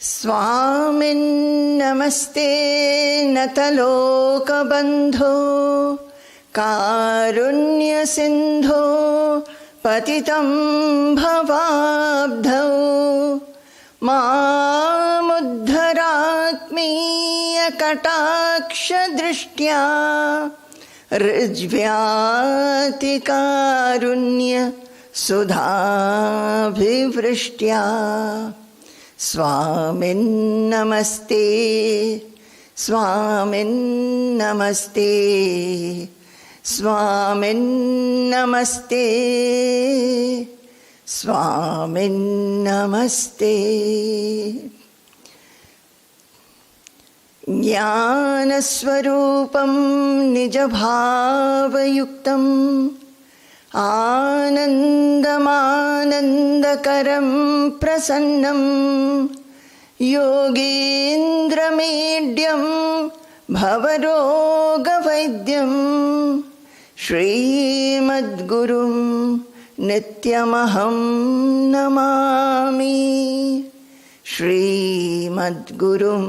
Swamin namaste natalokabandho karunya sindho patitam bhavabdho mamuddharatmiya kataksha drishtya rijvyati karunya sudhabhivrishtya. Swamin namaste, Swamin namaste, Swamin namaste, Swamin namaste. Jnanaswarupam nijabhavayuktam Anandamanandakaram prasannam Yogindramedhyam bhavarogavaidyam Srimadgurum nityamaham namami Srimadgurum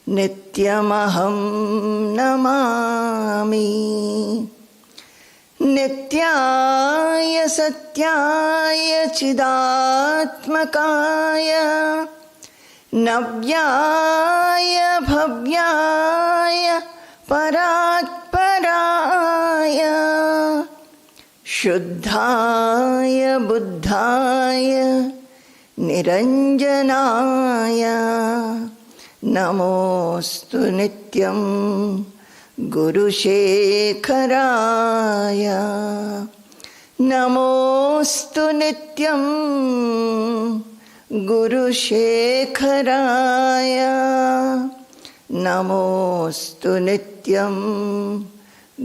nityamaham namami. Nityaya satyaya chidatmakaya navyaya bhavyaya paratparaya shuddhaya buddhaya niranjanaya namostu nityam Guru Shekharaya. Namostu nityam Guru Shekharaya. Namostu nityam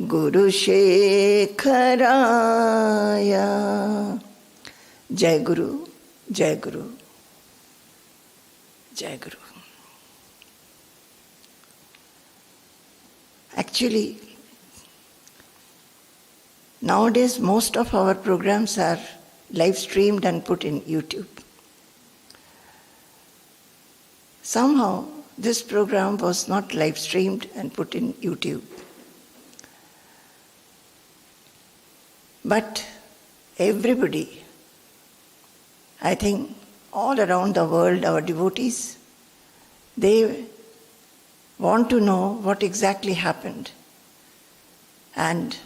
Guru Shekharaya. Jai Guru, Jai Guru, Jai Guru. Actually, nowadays most of our programs are live streamed and put in YouTube. Somehow this program was not live streamed and put in YouTube. But everybody, I think all around the world, our devotees, they want to know what exactly happened. And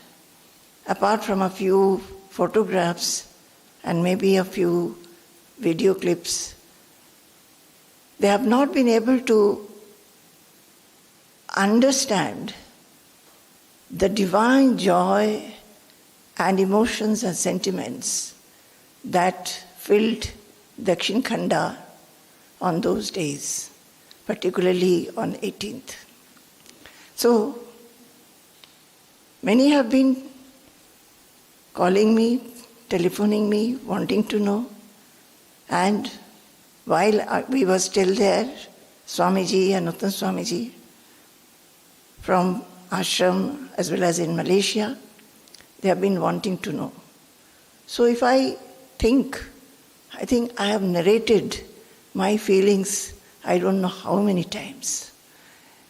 apart from a few photographs and maybe a few video clips, they have not been able to understand the divine joy and emotions and sentiments that filled Dakshinkhanda on those days, particularly on 18th. So, many have been calling me, telephoning me, wanting to know. And while we were still there, Swamiji and Uttam Swamiji from Ashram as well as in Malaysia, they have been wanting to know. So if I think I have narrated my feelings I don't know how many times.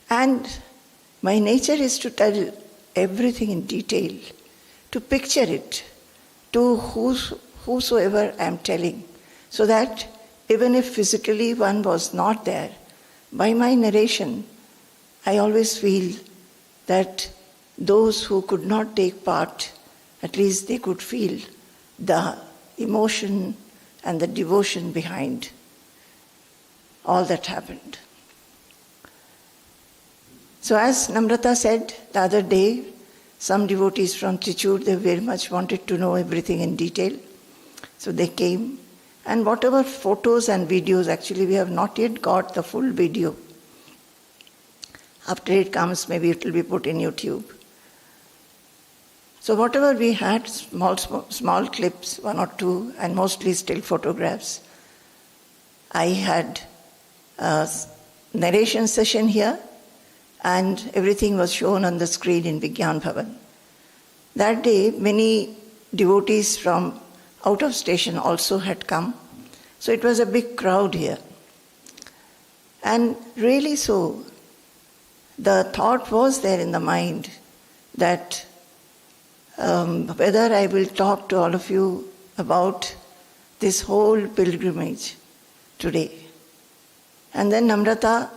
And my nature is to tell everything in detail, to picture it to whosoever I am telling, so that even if physically one was not there, by my narration, I always feel that those who could not take part, at least they could feel the emotion and the devotion behind all that happened. So as Namrata said the other day, some devotees from Trichur, they very much wanted to know everything in detail. So they came, and whatever photos and videos, actually we have not yet got the full video. After it comes, maybe it will be put in YouTube. So whatever we had, small clips, one or two, and mostly still photographs, I had a narration session here, and everything was shown on the screen in Vigyan Bhavan. That day, many devotees from out of station also had come, so it was a big crowd here. And really so, the thought was there in the mind that whether I will talk to all of you about this whole pilgrimage today. And then Namrata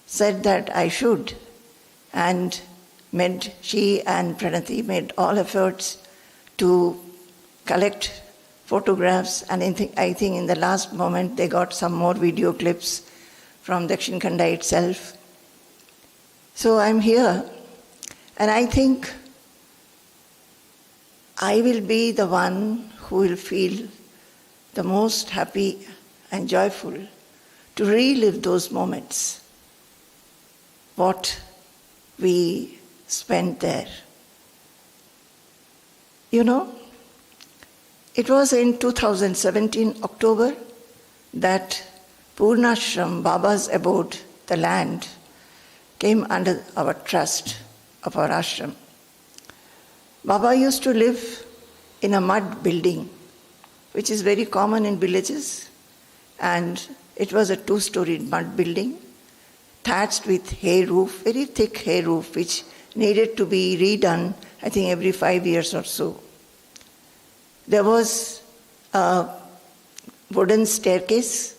said that I should, and she and Pranati made all efforts to collect photographs, and I think in the last moment they got some more video clips from Dakshinkhanda itself. So I'm here, and I think I will be the one who will feel the most happy and joyful to relive those moments, what we spent there. You know, it was in 2017, October, that Poornashram, Baba's abode, the land, came under our trust of our ashram. Baba used to live in a mud building, which is very common in villages, and it was a two-storied mud building, thatched with hay roof, very thick hay roof, which needed to be redone, I think, every 5 years or so. There was a wooden staircase,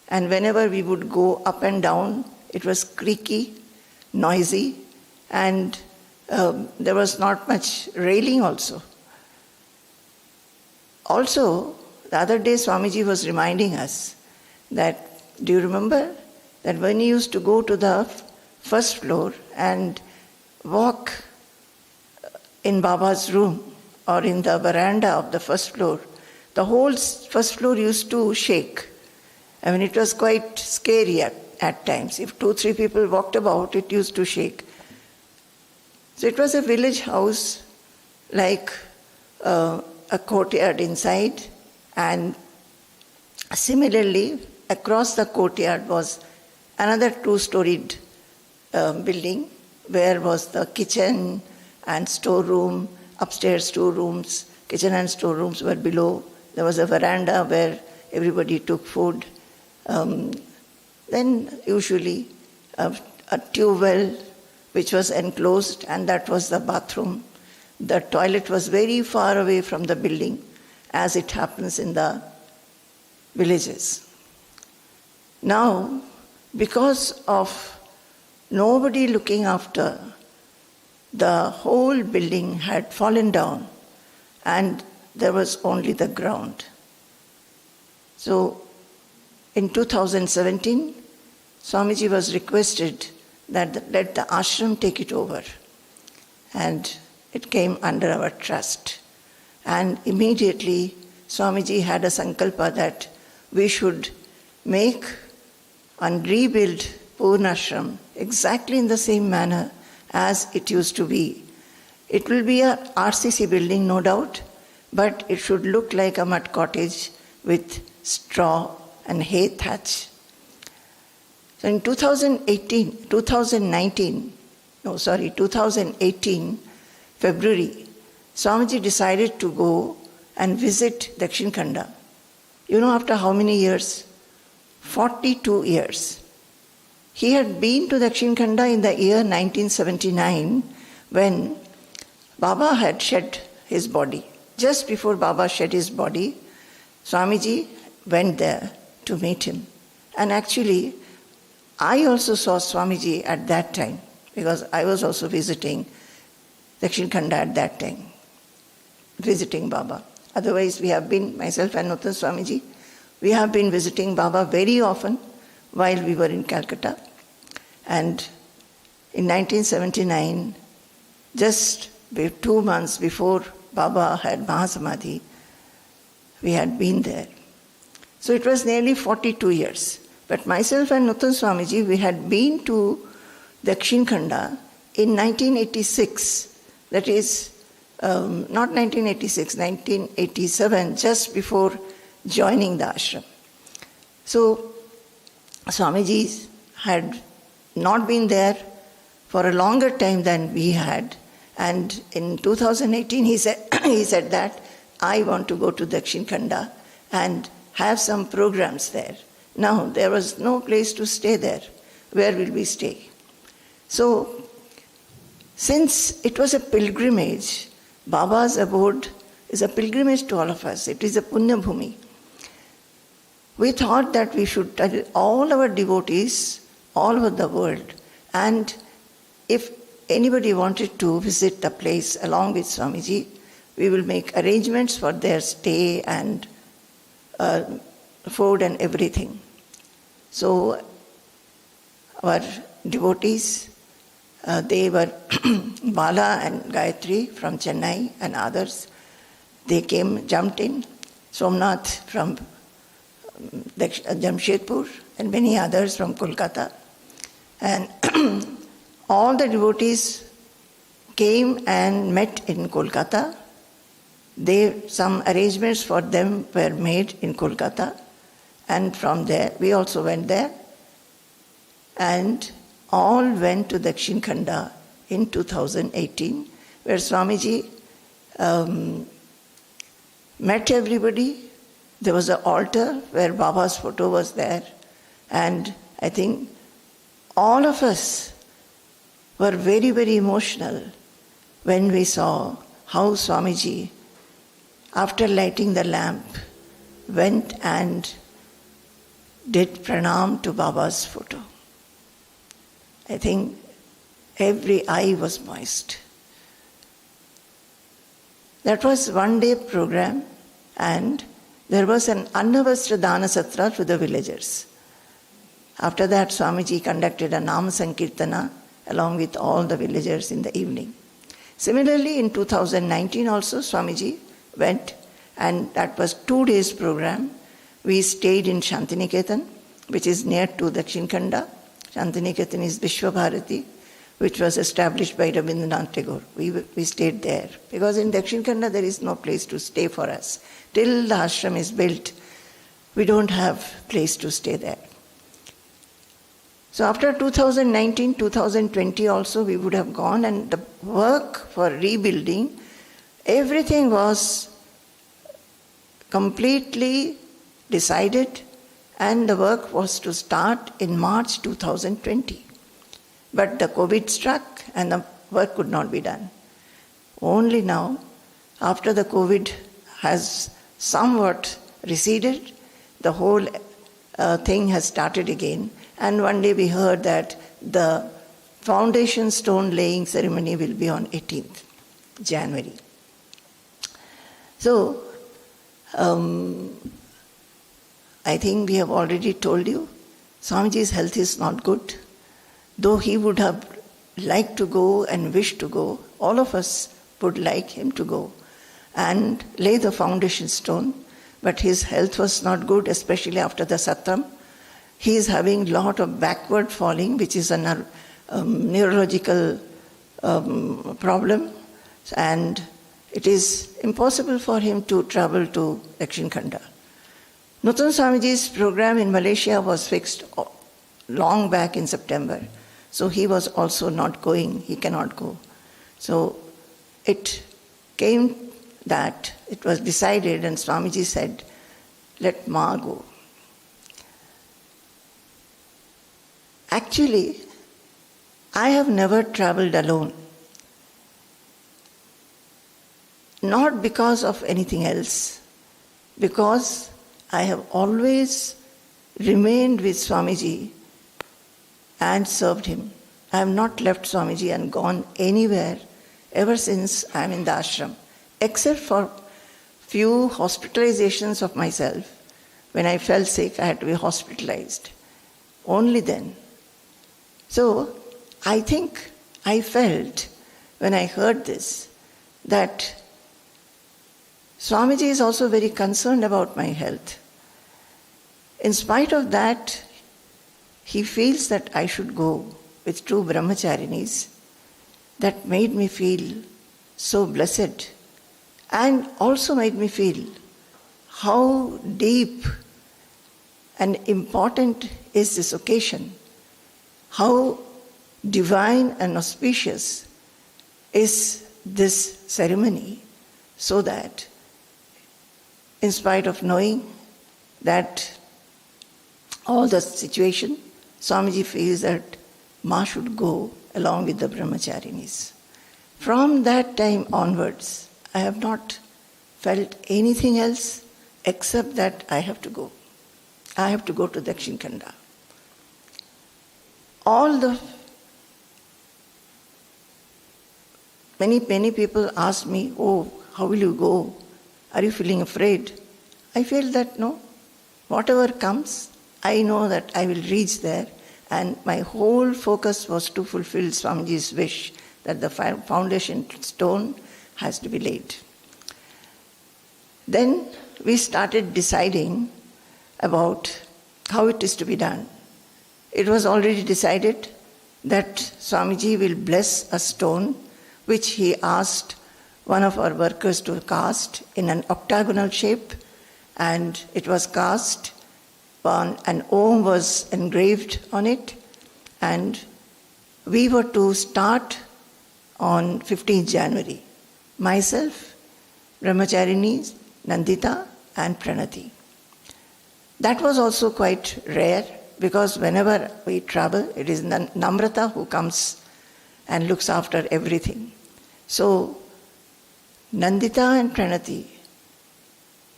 and whenever we would go up and down, it was creaky, noisy, and there was not much railing also. Also, the other day Swamiji was reminding us that, do you remember that when he used to go to the first floor and walk in Baba's room or in the veranda of the first floor, the whole first floor used to shake. I mean, it was quite scary at times. If 2-3 people walked about, it used to shake. So it was a village house, like a courtyard inside, and similarly, across the courtyard was another two-storied building, where was the kitchen and storeroom, upstairs 2 rooms, kitchen and storerooms were below. There was a veranda where everybody took food. Then usually a tube well which was enclosed, and that was the bathroom. The toilet was very far away from the building, as it happens in the villages. Now, because of nobody looking after, the whole building had fallen down, and there was only the ground. So, in 2017, Swamiji was requested that let the ashram take it over, and it came under our trust. And immediately Swamiji had a sankalpa that we should make and rebuild Poornashram exactly in the same manner as it used to be. It will be a RCC building, no doubt, but it should look like a mud cottage with straw and hay thatch. So in 2018, February, Swamiji decided to go and visit Dakshinkhanda. You know, after how many years? 42 years. He had been to Dakshinkhanda in the year 1979 when Baba had shed his body. Just before Baba shed his body, Swamiji went there to meet him. And actually, I also saw Swamiji at that time, because I was also visiting Dakshinkhanda at that time, visiting Baba. Otherwise, we have been, myself and Nutan Swamiji, we have been visiting Baba very often while we were in Calcutta. And in 1979, just 2 months before Baba had Mahasamadhi, we had been there. So it was nearly 42 years. But myself and Nutan Swamiji, we had been to Dakshinkhanda in 1986. That is, not 1986, 1987, just before joining the ashram. So Swamiji had not been there for a longer time than we had. And in 2018, he said that I want to go to Dakshinkhanda and have some programs there, Now, there was no place to stay there. Where will we stay? So, since it was a pilgrimage, Baba's abode is a pilgrimage to all of us. It is a Punya Bhumi. We thought that we should tell all our devotees all over the world, and if anybody wanted to visit the place along with Swamiji, we will make arrangements for their stay and food and everything. So our devotees, they were Bala and Gayatri from Chennai and others. They came, jumped in. Somnath from Jamshedpur and many others from Kolkata. And all the devotees came and met in Kolkata. Some arrangements for them were made in Kolkata. And from there, we also went there. And all went to Dakshinkhanda in 2018, where Swamiji met everybody. There was an altar where Baba's photo was there. And I think all of us were very, very emotional when we saw how Swamiji, after lighting the lamp, went and did pranam to Baba's photo. I think every eye was moist. That was one-day program, and there was an Annavastra Dana Satra to the villagers. After that, Swamiji conducted a Nama Sankirtana along with all the villagers in the evening. Similarly, in 2019 also, Swamiji went, and that was 2 days program. We stayed in Shantiniketan, which is near to Dakshinkhanda. Shantiniketan is Vishwabharati, which was established by Rabindranath Tagore. We stayed there, because in Dakshinkhanda there is no place to stay for us. Till the ashram is built, we don't have place to stay there. So after 2019, 2020 also we would have gone, and the work for rebuilding, everything was completely decided, and the work was to start in March 2020. But the COVID struck and the work could not be done. Only now, after the COVID has somewhat receded, the whole thing has started again. And one day we heard that the foundation stone laying ceremony will be on 18th January. So, I think we have already told you, Swamiji's health is not good. Though he would have liked to go and wished to go, all of us would like him to go and lay the foundation stone, but his health was not good, especially after the Sattam. He is having a lot of backward falling, which is a neurological problem, and it is impossible for him to travel to Dakshinkhanda. Nutan Swamiji's program in Malaysia was fixed long back in September. So he was also not going, he cannot go. So it came that it was decided, and Swamiji said, let Ma go. Actually, I have never traveled alone. Not because of anything else, because I have always remained with Swamiji and served him. I have not left Swamiji and gone anywhere ever since I am in the ashram, except for few hospitalizations of myself. When I fell sick, I had to be hospitalized. Only then. So, I think I felt, when I heard this, that Swamiji is also very concerned about my health. In spite of that, he feels that I should go with two Brahmacharinis. That made me feel so blessed, and also made me feel how deep and important is this occasion, how divine and auspicious is this ceremony, so that in spite of knowing that all the situation, Swamiji feels that Ma should go along with the Brahmacharinis. From that time onwards, I have not felt anything else except that I have to go. I have to go to Dakshinkhanda. Many people ask me, oh, how will you go? Are you feeling afraid? I feel that no, whatever comes, I know that I will reach there, and my whole focus was to fulfill Swamiji's wish that the foundation stone has to be laid. Then we started deciding about how it is to be done. It was already decided that Swamiji will bless a stone which he asked one of our workers to cast in an octagonal shape, and it was cast on an Om was engraved on it, and we were to start on 15th January. Myself, Brahmacharinis, Nandita and Pranati. That was also quite rare, because whenever we travel, it is Namrata who comes and looks after everything. So, Nandita and Pranati,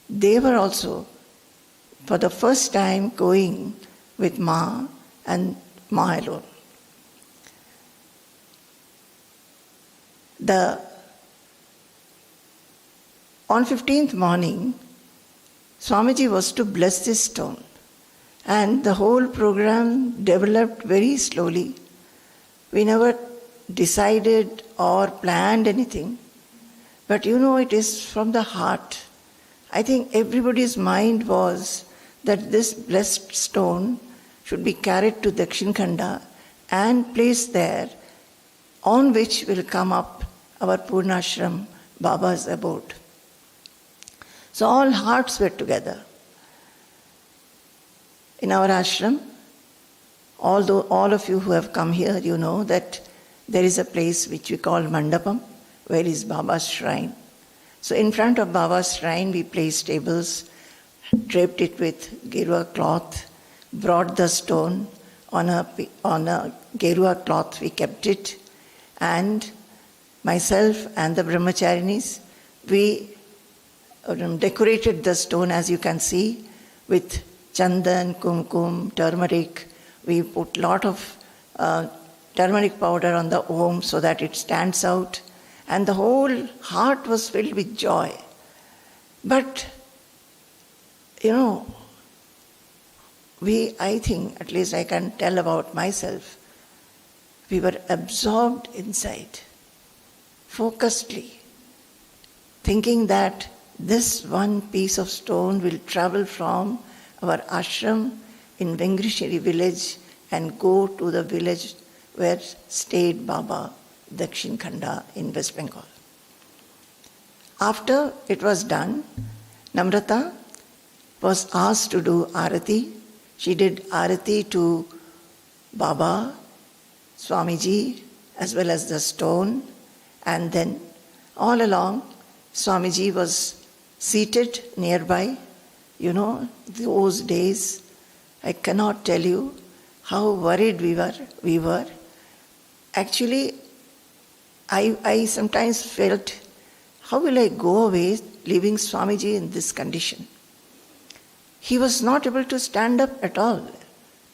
they were also, for the first time, going with Ma and Ma alone. On 15th morning, Swamiji was to bless this stone, and the whole program developed very slowly. We never decided or planned anything, but it is from the heart. I think everybody's mind was that this blessed stone should be carried to Dakshinkhanda and placed there, on which will come up our Poornashram, Baba's abode. So all hearts were together. In our ashram, although all of you who have come here, you know that there is a place which we call Mandapam, where is Baba's shrine. So in front of Baba's shrine, we placed tables, draped it with gerua cloth, brought the stone on a gerua cloth, we kept it, and myself and the Brahmacharinis, we decorated the stone, as you can see, with chandan, kumkum, turmeric. We put lot of turmeric powder on the Om so that it stands out, and the whole heart was filled with joy. But, I think, at least I can tell about myself, we were absorbed inside, focusedly, thinking that this one piece of stone will travel from our ashram in Vengrishiri village and go to the village where stayed Baba, Dakshinkhanda in West Bengal. After it was done, Namrata was asked to do Arati. She did Arati to Baba, Swamiji, as well as the stone, and then all along Swamiji was seated nearby. Those days, I cannot tell you how worried we were. Actually, I sometimes felt, how will I go away leaving Swamiji in this condition? He was not able to stand up at all.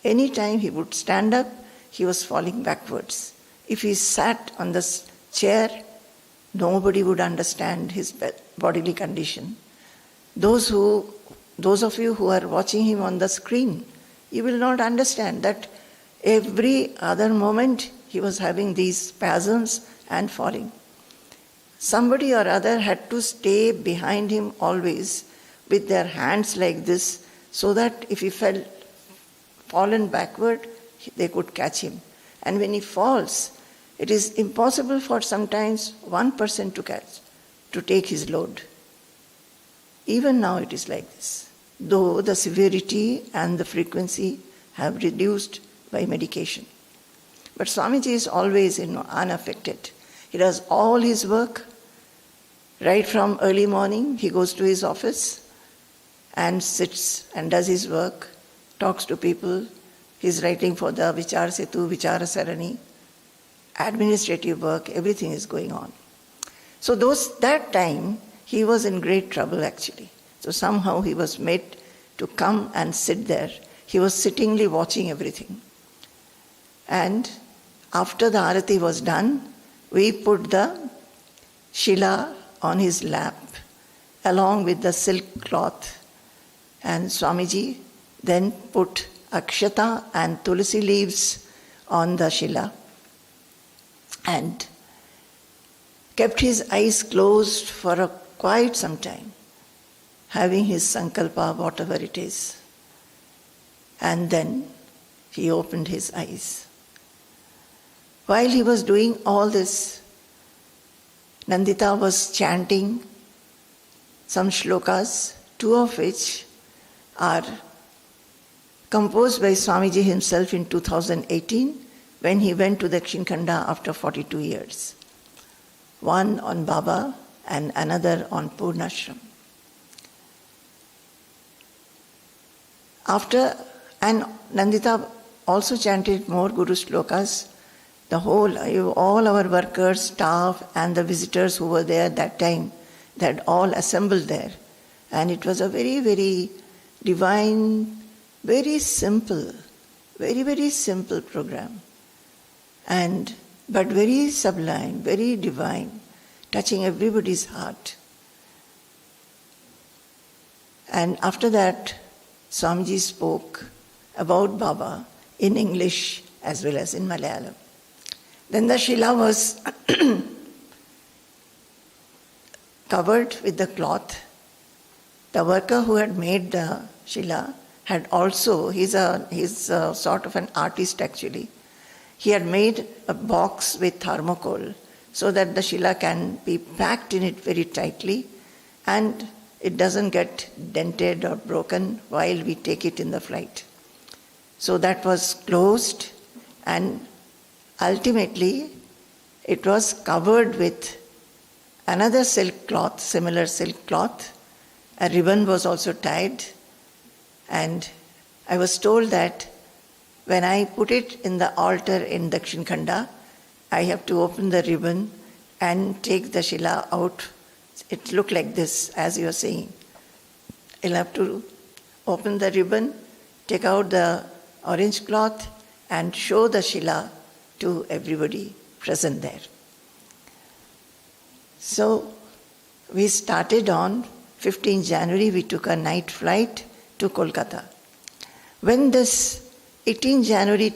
Any time he would stand up, he was falling backwards. If he sat on the chair, nobody would understand his bodily condition. Those of you who are watching him on the screen, you will not understand that every other moment he was having these spasms and falling. Somebody or other had to stay behind him always with their hands like this, so that if he fell fallen backward, they could catch him. And when he falls, it is impossible for sometimes one person to take his load. Even now it is like this, though the severity and the frequency have reduced by medication. But Swamiji is always unaffected. He does all his work. Right from early morning, he goes to his office and sits and does his work. talks to people. He's writing for the Vichar Setu, Vichara Sarani, administrative work, everything is going on. So that time, he was in great trouble actually. So somehow he was made to come and sit there. He was sittingly watching everything. And after the arati was done, we put the Shila on his lap along with the silk cloth. And Swamiji then put akshata and tulsi leaves on the Shila and kept his eyes closed for quite some time, having his sankalpa, whatever it is. And then he opened his eyes. While he was doing all this, Nandita was chanting some shlokas, two of which are composed by Swamiji himself in 2018 when he went to Dakshinkhanda after 42 years. One on Baba and another on Poornashram. And Nandita also chanted more Guru shlokas. All our workers, staff and the visitors who were there that time, they had all assembled there. And it was a very, very divine, very simple program. But very sublime, very divine, touching everybody's heart. And after that, Swamiji spoke about Baba in English as well as in Malayalam. Then the Shila was covered with the cloth. The worker who had made the Shila had also, he's a sort of an artist actually. He had made a box with thermocol so that the Shila can be packed in it very tightly and it doesn't get dented or broken while we take it in the flight. So that was closed and ultimately it was covered with another silk cloth, similar silk cloth. A ribbon was also tied and I was told that when I put it in the altar in Dakshinkhanda, I have to open the ribbon and take the Shila out. It looked like this, as you are saying. I'll have to open the ribbon, take out the orange cloth and show the Shila to everybody present there. So we started on 15 January, we took a night flight to Kolkata. When this 18 January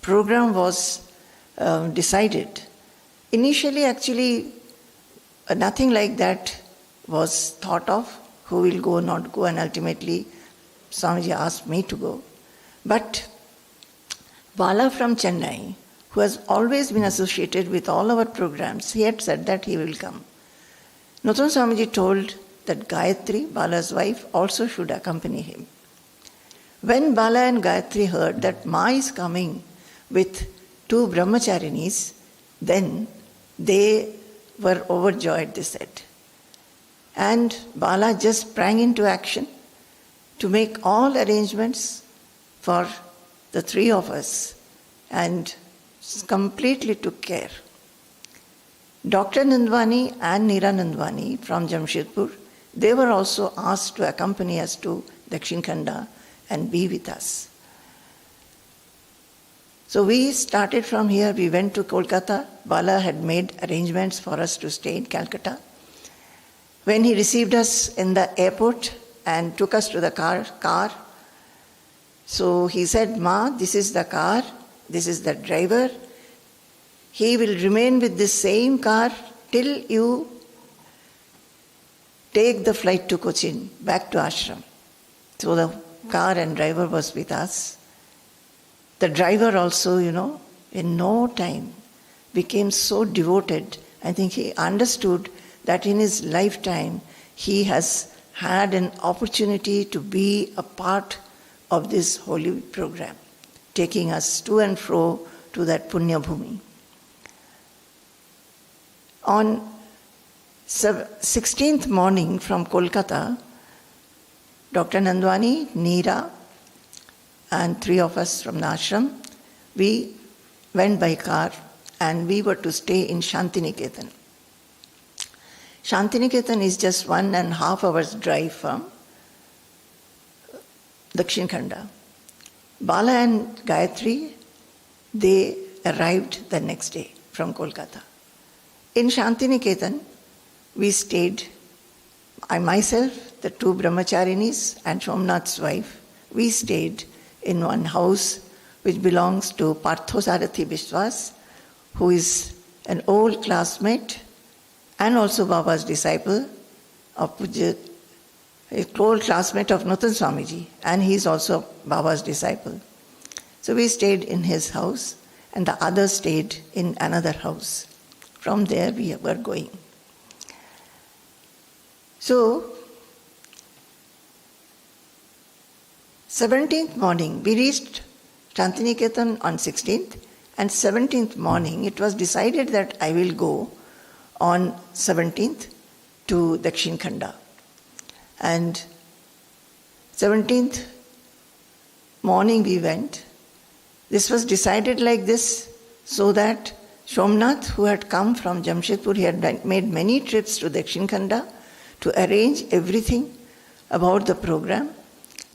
program was decided, initially actually nothing like that was thought of, who will go, not go, and ultimately Swamiji asked me to go. But Bala from Chennai, who has always been associated with all our programs, he had said that he will come. Nothan Swamiji told that Gayatri, Bala's wife, also should accompany him. When Bala and Gayatri heard that Ma is coming with two Brahmacharinis, then they were overjoyed, they said. And Bala just sprang into action to make all arrangements for the three of us and completely took care. Dr. Nandwani and Neera Nandwani from Jamshedpur, they were also asked to accompany us to Dakshinkhanda and be with us. So we started from here, we went to Kolkata. Bala had made arrangements for us to stay in Calcutta. When he received us in the airport and took us to the car, so he said, Ma, this is the car, this is the driver. He will remain with this same car till you take the flight to Cochin, back to Ashram. So the car and driver was with us. The driver also, in no time became so devoted. I think he understood that in his lifetime he has had an opportunity to be a part of this holy program, taking us to and fro to that Punya Bhumi. On 16th morning from Kolkata, Dr. Nandwani, Neera, and 3 of us from the ashram, we went by car and we were to stay in Shantiniketan. Shantiniketan is just 1.5 hours drive from Dakshinkhanda. Bala and Gayatri, they arrived the next day from Kolkata. In Shantiniketan, we stayed, I myself, the 2 Brahmacharinis and Somnath's wife, we stayed in one house which belongs to Parthosarathi Biswas, who is an old classmate and also Baba's disciple of Poojya, a old classmate of Nutan Swamiji, and he is also Baba's disciple. So we stayed in his house, and the others stayed in another house. From there we were going. So, 17th morning, we reached Shantiniketan on 16th, and 17th morning it was decided that I will go on 17th to Dakshinkhanda. And 17th morning we went. This was decided like this so that Somnath, who had come from Jamshedpur, he had made many trips to Dakshinkhanda to arrange everything about the program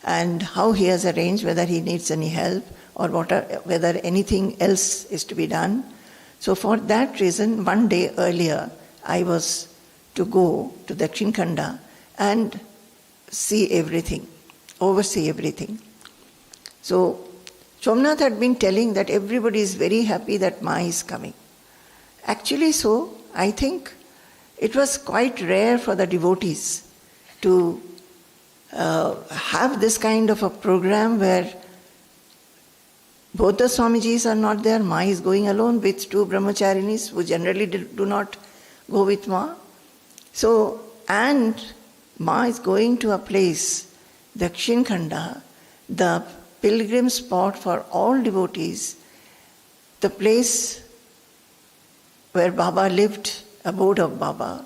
and how he has arranged, whether he needs any help or whether anything else is to be done. So for that reason, one day earlier, I was to go to Dakshinkhanda and see everything, oversee everything. So Somnath had been telling that everybody is very happy that Ma is coming. Actually so, I think it was quite rare for the devotees to have this kind of a program where both the Swamijis are not there, Ma is going alone with 2 Brahmacharinis who generally do not go with Ma. So, and Ma is going to a place, Dakshinkhanda, the pilgrim spot for all devotees, the place where Baba lived, abode of Baba,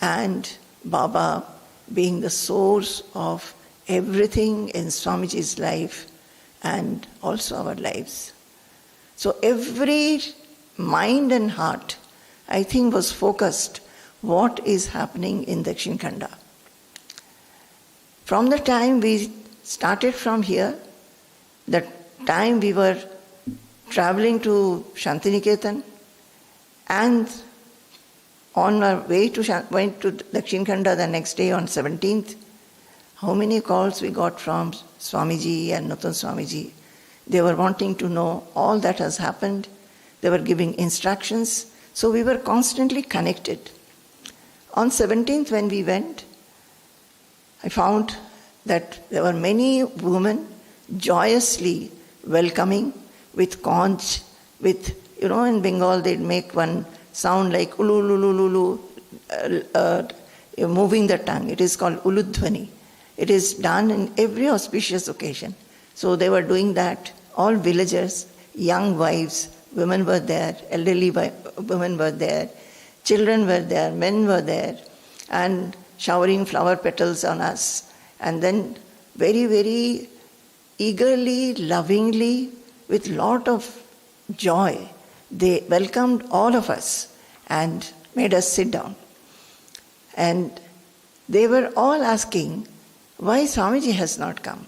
and Baba being the source of everything in Swamiji's life and also our lives. So every mind and heart, I think, was focused what is happening in Dakshinkhanda. From the time we started from here, the time we were traveling to Shantiniketan, and on our way went to Dakshinkhanda the next day on 17th, how many calls we got from Swamiji and Nutan Swamiji. They were wanting to know all that has happened. They were giving instructions. So we were constantly connected. On 17th when we went, I found that there were many women joyously welcoming with conch, with, in Bengal they'd make one sound like ululululu, moving the tongue. It is called uludhvani. It is done in every auspicious occasion. So they were doing that. All villagers, young wives, women were there, elderly women were there, children were there, men were there, and showering flower petals on us. And then very, very eagerly, lovingly, with lot of joy, they welcomed all of us and made us sit down. And they were all asking, why Swamiji has not come?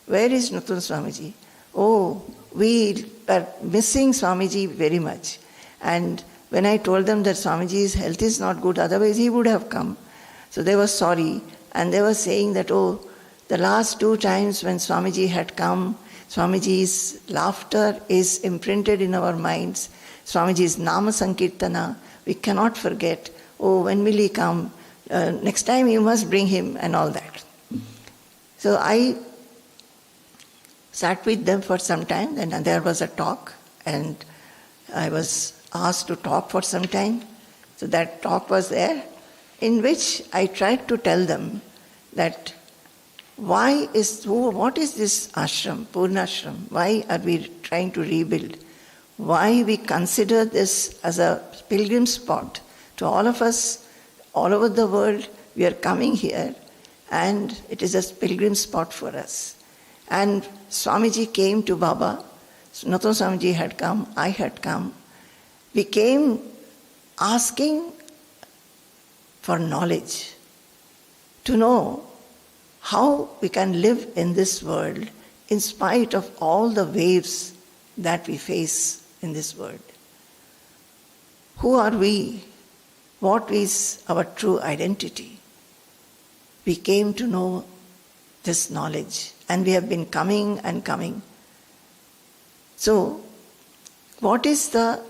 Where is Nutan Swamiji? Oh, we are missing Swamiji very much. And when I told them that Swamiji's health is not good, otherwise he would have come. So they were sorry, and they were saying that, the last 2 times when Swamiji had come, Swamiji's laughter is imprinted in our minds. Swamiji's Nama Sankirtana, we cannot forget. When will he come? Next time you must bring him, and all that. So I sat with them for some time, and there was a talk, and I was asked to talk for some time. So that talk was there, in which I tried to tell them that what is this ashram, Poornashram? Why are we trying to rebuild? Why we consider this as a pilgrim spot to all of us, all over the world. We are coming here, and it is a pilgrim spot for us. And Swamiji came to Baba. Nathan Swamiji had come, I had come. We came asking for knowledge, to know how we can live in this world in spite of all the waves that we face in this world. Who are we? What is our true identity? We came to know this knowledge, and we have been coming and coming. So, what is the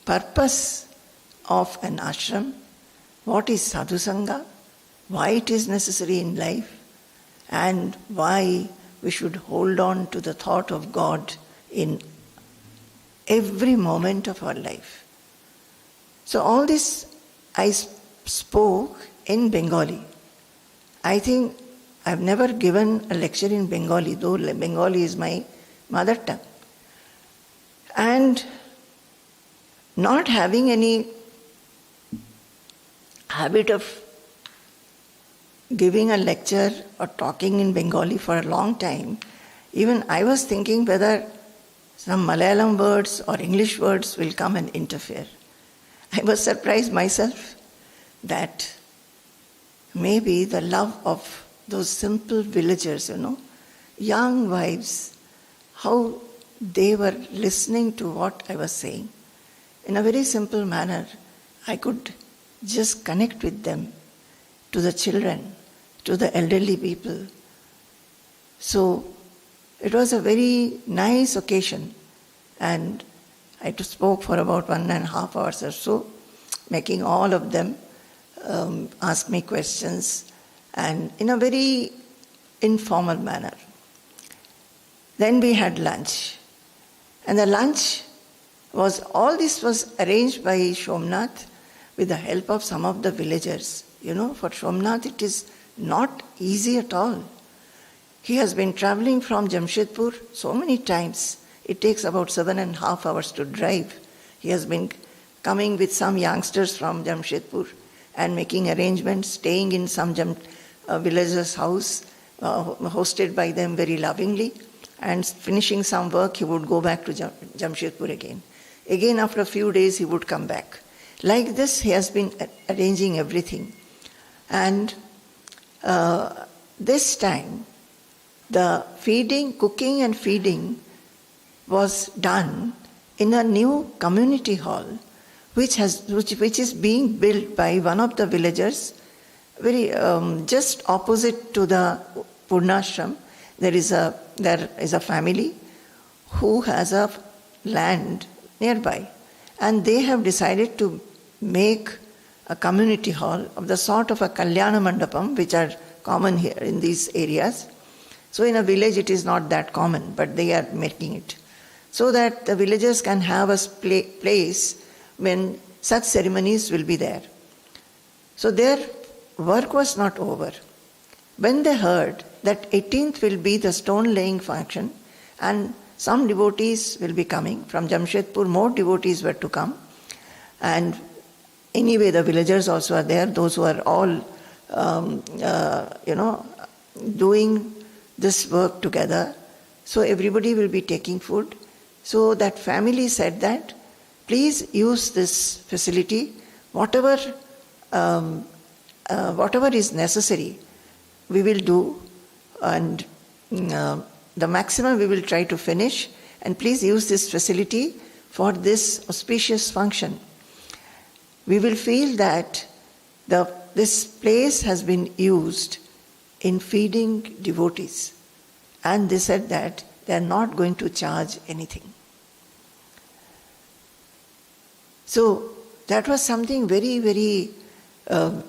purpose of an ashram? What is sadhu sangha? Why it is necessary in life? And why we should hold on to the thought of God in every moment of our life. So all this I spoke in Bengali. I think I've never given a lecture in Bengali, though Bengali is my mother tongue. And not having any habit of giving a lecture or talking in Bengali for a long time, even I was thinking whether some Malayalam words or English words will come and interfere. I was surprised myself that maybe the love of those simple villagers, young wives, how they were listening to what I was saying. In a very simple manner, I could just connect with them, to the children, to the elderly people. So it was a very nice occasion, and I spoke for about 1.5 hours or so, making all of them ask me questions, and in a very informal manner. Then we had lunch. And the lunch all this was arranged by Somnath with the help of some of the villagers. For Somnath it is not easy at all. He has been traveling from Jamshedpur so many times. It takes about 7.5 hours to drive. He has been coming with some youngsters from Jamshedpur and making arrangements, staying in some villager's house, hosted by them very lovingly, and finishing some work, he would go back to Jamshedpur again. Again, after a few days, he would come back. Like this, he has been arranging everything. And this time, the cooking and feeding was done in a new community hall, which is being built by one of the villagers, very just opposite to the Poornashram. There is a family who has a land nearby, and they have decided to make a community hall of the sort of a Kalyana Mandapam, which are common here in these areas. So in a village it is not that common, but they are making it, so that the villagers can have a place when such ceremonies will be there. So their work was not over. When they heard that 18th will be the stone laying function, and some devotees will be coming from Jamshedpur, more devotees were to come, and anyway the villagers also are there, those who are all doing this work together. So everybody will be taking food. So that family said that, please use this facility, whatever is necessary, we will do, and the maximum we will try to finish, and please use this facility for this auspicious function. We will feel that this place has been used in feeding devotees, and they said that they are not going to charge anything. So that was something very, very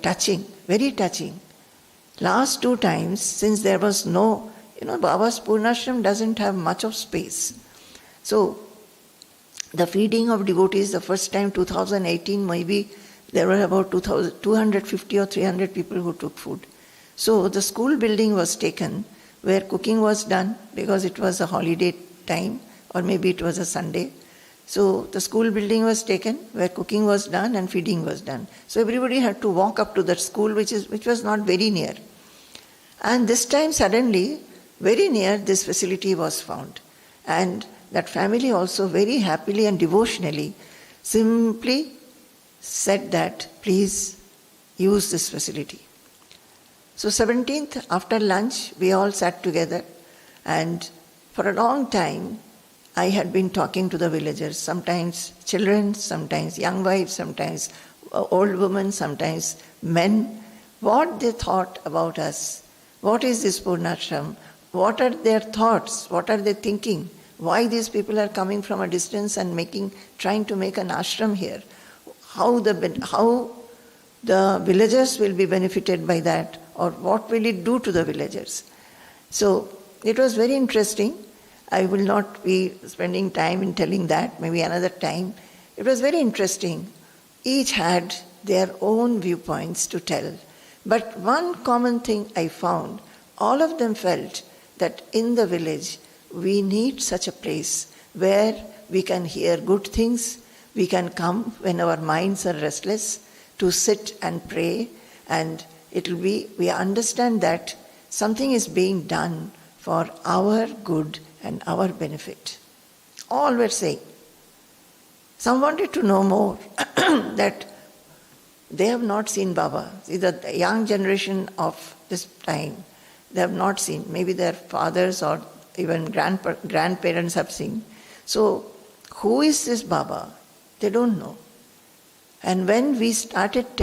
touching, very touching. Last 2 times, since there was no, Baba's Poornashram doesn't have much of space. So the feeding of devotees, the first time, 2018, maybe there were about 250 or 300 people who took food. So the school building was taken where cooking was done because it was a holiday time, or maybe it was a Sunday. So the school building was taken where cooking was done and feeding was done. So everybody had to walk up to that school, which was not very near. And this time suddenly very near this facility was found. And that family also very happily and devotionally simply said that, please use this facility. So 17th, after lunch, we all sat together, and for a long time, I had been talking to the villagers, sometimes children, sometimes young wives, sometimes old women, sometimes men, what they thought about us. What is this Poornashram? What are their thoughts? What are they thinking? Why these people are coming from a distance and trying to make an ashram here? How the villagers will be benefited by that, or what will it do to the villagers? So it was very interesting. I will not be spending time in telling that, maybe another time. It was very interesting. Each had their own viewpoints to tell. But one common thing I found, all of them felt that in the village we need such a place where we can hear good things, we can come when our minds are restless to sit and pray, and we understand that something is being done for our good and our benefit. All were saying. Some wanted to know more, that they have not seen Baba. See, the young generation of this time, they have not seen. Maybe their fathers or even grandparents have seen. So, who is this Baba? They don't know. And when I started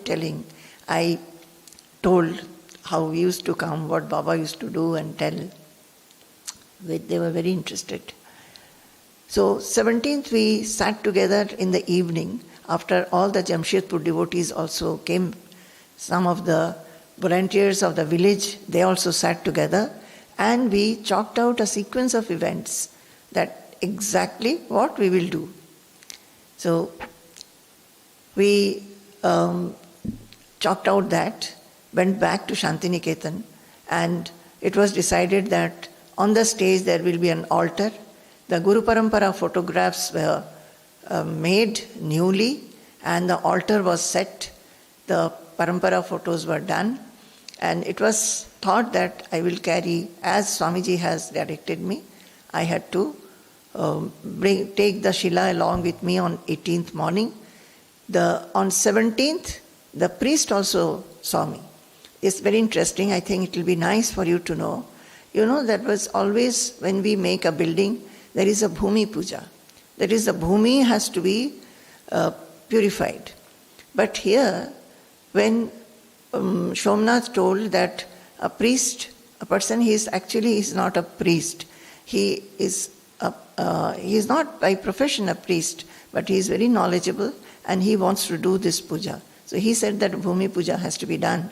telling, I told how we used to come, what Baba used to do and tell. They were very interested. So 17th we sat together in the evening. After all the Jamshedpur devotees also came, some of the volunteers of the village, they also sat together, and we chalked out a sequence of events that exactly what we will do. So we chalked out that, went back to Shantiniketan, and it was decided that on the stage there will be an altar. The Guru Parampara photographs were made newly, and the altar was set. The Parampara photos were done, and it was thought that I will carry, as Swamiji has directed me, I had to take the Shila along with me on 18th morning. On 17th, the priest also saw me. It's very interesting. I think it will be nice for you to know. You know, that was always when we make a building, there is a bhumi puja. That is, the bhumi has to be purified. But here, when Somnath told that a priest, a person, he is not a priest. He is not by profession a priest, but he is very knowledgeable and he wants to do this puja. So he said that bhumi puja has to be done.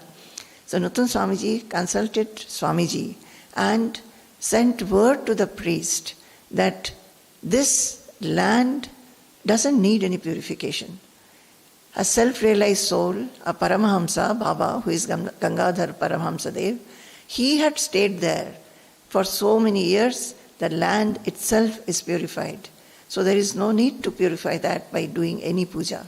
So Nuttan Swamiji consulted Swamiji and sent word to the priest that this land doesn't need any purification. A self-realized soul, a Paramahamsa, Baba, who is Gangadhara Paramahamsa Dev, he had stayed there for so many years, the land itself is purified. So there is no need to purify that by doing any puja.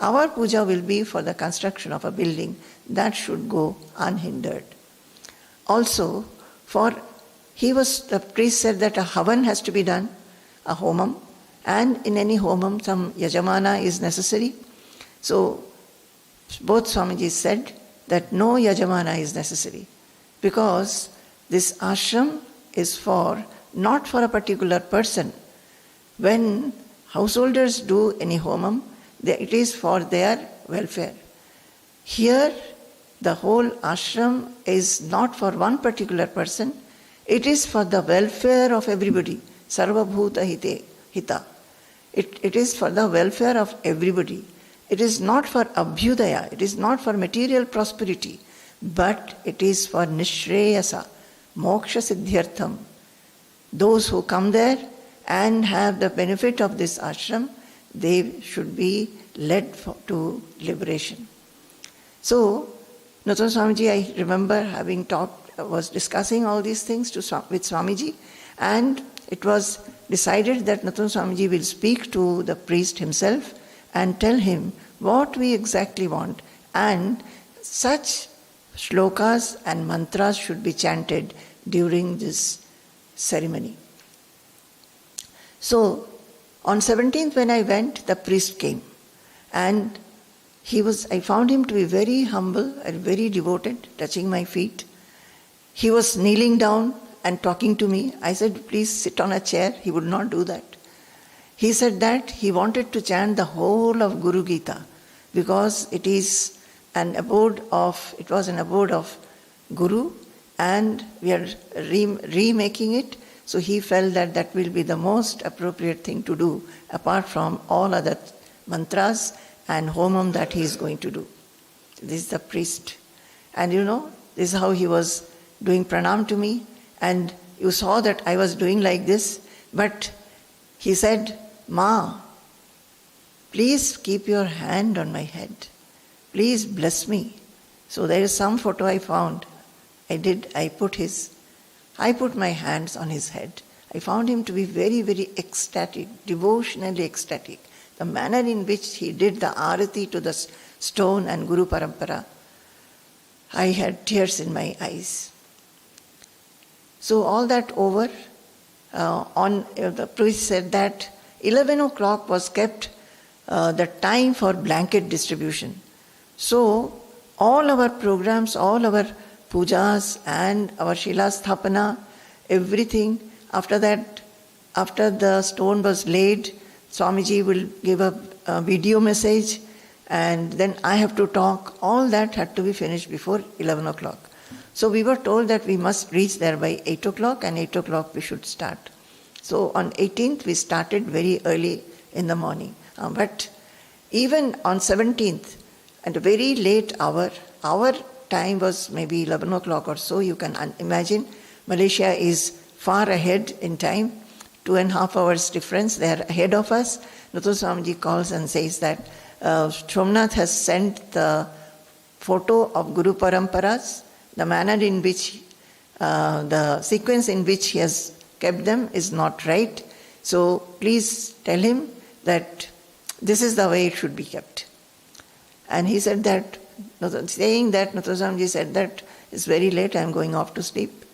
Our puja will be for the construction of a building that should go unhindered. Also, the priest said that a havan has to be done, a homam, and in any homam some yajamana is necessary. So both Swamiji said that no yajamana is necessary, because this ashram is not for a particular person. When householders do any homam, it is for their welfare. Here, the whole ashram is not for one particular person, it is for the welfare of everybody. Sarva bhuta hita. It is for the welfare of everybody. It is not for abhyudaya, it is not for material prosperity, but it is for nishreyasa, moksha siddhyartham. Those who come there and have the benefit of this ashram, they should be led to liberation. So, Nuttan Swamiji, I remember was discussing all these things with Swamiji, and it was decided that Nuttan Swamiji will speak to the priest himself and tell him what we exactly want, and such shlokas and mantras should be chanted during this ceremony. So, on 17th when I went, the priest came. And I found him to be very humble and very devoted, touching my feet. He was kneeling down and talking to me. I said, please sit on a chair. He would not do that. He said that he wanted to chant the whole of Guru Gita because it was an abode of Guru and we are remaking it. So he felt that that will be the most appropriate thing to do apart from all other mantras and homam that he is going to do. This is the priest. And this is how he was doing pranam to me. And you saw that I was doing like this. But he said, Ma, please keep your hand on my head. Please bless me. So there is some photo I found. I put my hands on his head. I found him to be very, very ecstatic, devotionally ecstatic. The manner in which he did the arati to the stone and Guru Parampara, I had tears in my eyes. So all that over, the priest said that 11 o'clock was kept the time for blanket distribution. So all our programs, all our pujas and our Shila Sthapana, everything, after that, after the stone was laid, Swamiji will give a video message and then I have to talk. All that had to be finished before 11 o'clock. So we were told that we must reach there by 8 o'clock and 8 o'clock we should start. So on 18th we started very early in the morning. But even on 17th, at a very late hour, our time was maybe 11 o'clock or so. You can imagine Malaysia is far ahead in time. 2.5 hours difference, they are ahead of us. Nathu Swamiji calls and says that Somnath has sent the photo of Guru Paramparas. The manner in which, the sequence in which he has kept them is not right. So please tell him that this is the way it should be kept. And he said that, saying that, Nathu Swamiji said that it's very late, I'm going off to sleep.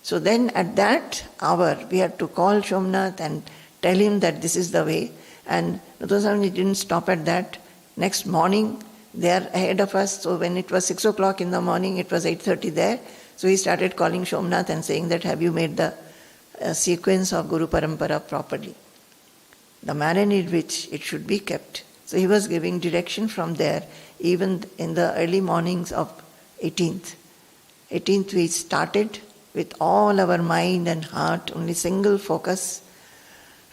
So then at that hour, we had to call Somnath and tell him that this is the way. And Nathu Swamiji didn't stop at that. Next morning, they are ahead of us. So when it was 6 o'clock in the morning, it was 8:30 there. So he started calling Somnath and saying that, have you made the sequence of Guru Parampara properly? The manner in which it should be kept. So he was giving direction from there, even in the early mornings of 18th. 18th we started with all our mind and heart, only single focus.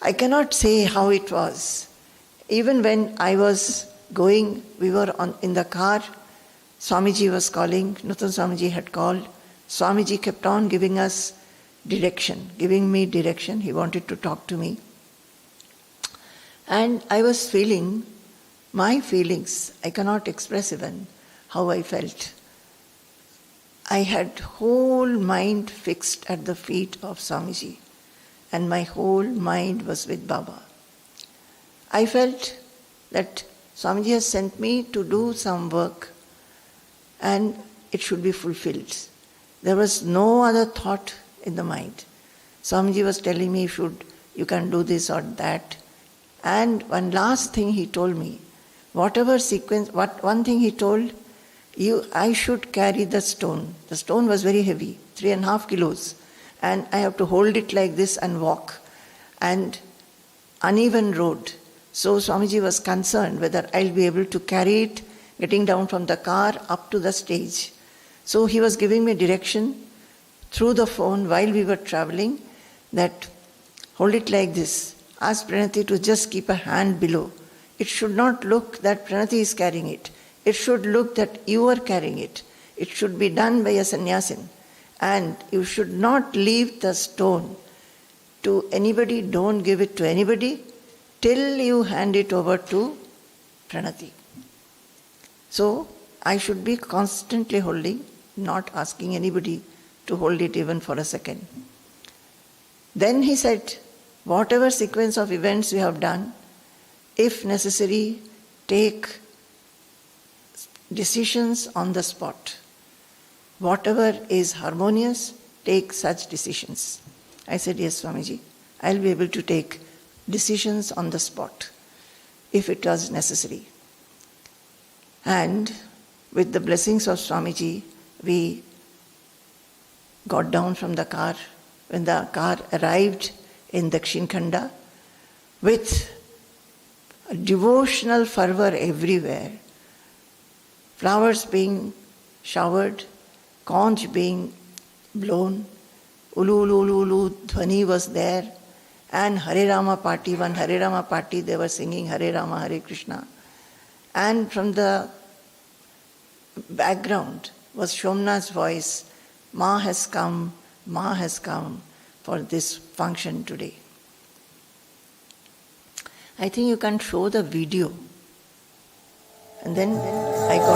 I cannot say how it was. Even when I was going, we were in the car, Swamiji was calling, Nathan Swamiji had called. Swamiji kept on giving us direction, giving me direction. He wanted to talk to me. And I was feeling, my feelings, I cannot express even how I felt. I had whole mind fixed at the feet of Swamiji, and my whole mind was with Baba. I felt that Swamiji has sent me to do some work and it should be fulfilled. There was no other thought in the mind. Swamiji was telling me you can do this or that. And one last thing he told me, one thing he told, I should carry the stone. The stone was very heavy, 3.5 kilos. And I have to hold it like this and walk. And uneven road. So Swamiji was concerned whether I'll be able to carry it, getting down from the car up to the stage. So he was giving me direction through the phone while we were traveling that hold it like this. Ask Pranati to just keep a hand below. It should not look that Pranati is carrying it. It should look that you are carrying it. It should be done by a sannyasin. And you should not leave the stone to anybody, don't give it to anybody till you hand it over to Pranati. So I should be constantly holding, not asking anybody to hold it even for a second. Then he said, whatever sequence of events we have done, if necessary, take decisions on the spot. Whatever is harmonious, take such decisions. I said, yes, Swamiji, I'll be able to take decisions on the spot if it was necessary. And with the blessings of Swamiji, we got down from the car. When the car arrived in Dakshinkhanda, with devotional fervor everywhere, flowers being showered, conch being blown, ulu ulu ulu ulu dhvani was there, and Hare Rama party, one Hare Rama party, they were singing Hare Rama, Hare Krishna. And from the background was Shomnath's voice, Ma has come for this function today. I think you can show the video. And then I go.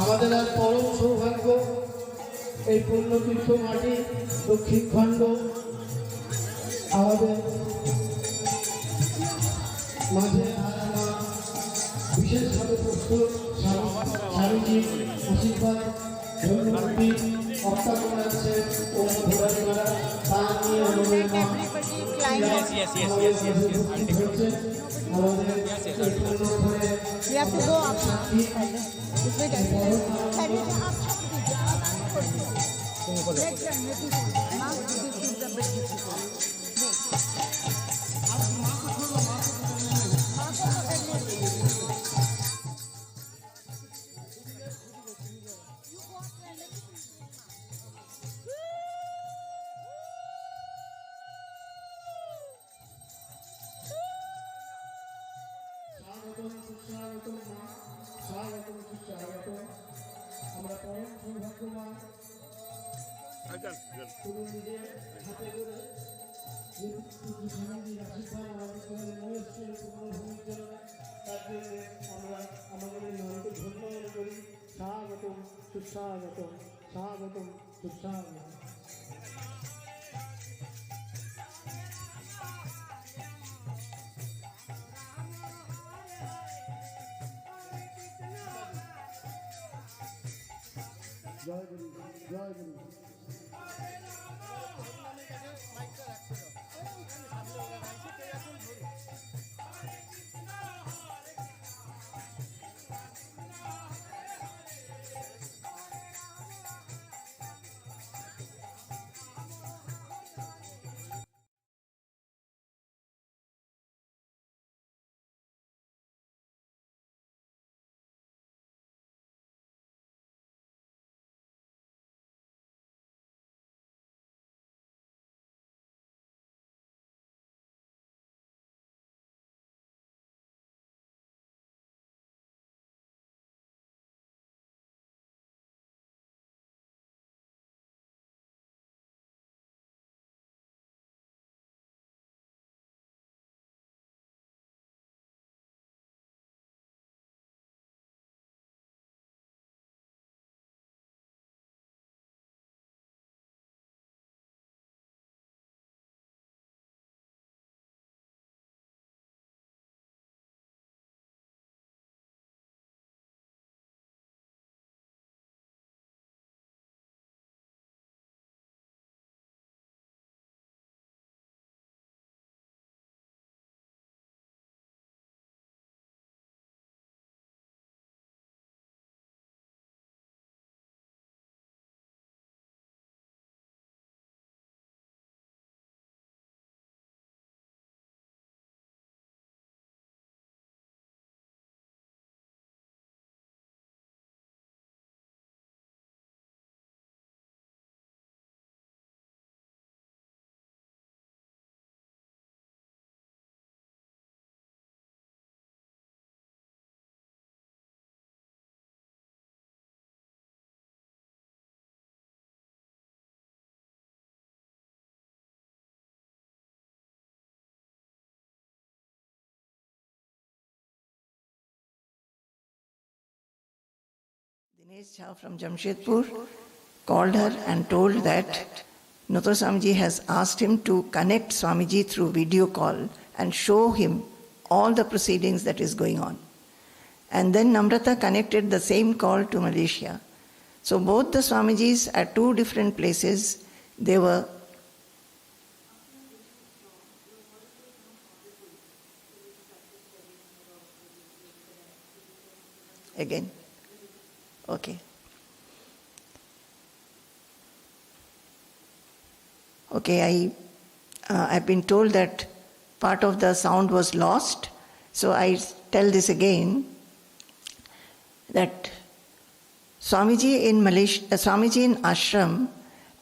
আমাদের আর পরম সৌভাগ্য এই পুণ্যতীর্থ মাটি দক্ষিণখণ্ড আমাদের মাঝে বিশেষভাবে প্রস্তুত স্বামীজি আশীর্বাদ ধন্যবাদী বক্তা করেছে ও ধন্যবাদ তা নিয়ে আমাদের We have to go up now. This way does it. This is a bit difficult. আমরা পরম সৌভাগ্যবান পুরো নিজের হাতে করে স্বামীজির আশীর্বাদ আমাদের নিয়ে এসেছিল পুণ্যভূমির জন্য তার জন্য আমরা আমাদের এই নামকে ধন্য মনে করি স্বাগতম সুস্বাগতম স্বাগতম সুস্বাগতম। জয় গুরু জয় Dinesh Jha from Jamshedpur called her and told that Nuttan Swamiji has asked him to connect Swamiji through video call and show him all the proceedings that is going on. And then Namrata connected the same call to Malaysia. So both the Swamijis at two different places, they were again. Okay. Okay, I've been told that part of the sound was lost, so I tell this again, that Swamiji in Malaysia, Swamiji in Ashram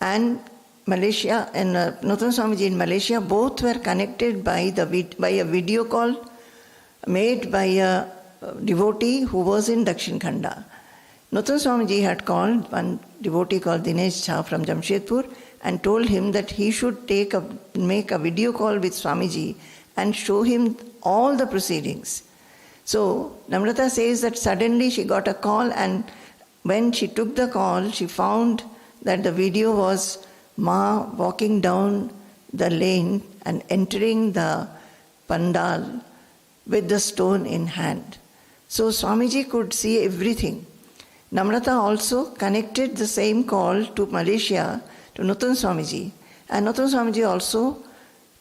and Malaysia, and Nuttan Swamiji in Malaysia, both were connected by a video call made by a devotee who was in Dakshinkhanda. Nuttan Swamiji had called one devotee called Dinesh Jha from Jamshedpur and told him that he should make a video call with Swamiji and show him all the proceedings. So Namrata says that suddenly she got a call, and when she took the call, she found that the video was Ma walking down the lane and entering the pandal with the stone in hand. So Swamiji could see everything. Namrata also connected the same call to Malaysia, to Nuttan Swamiji, and Nuttan Swamiji also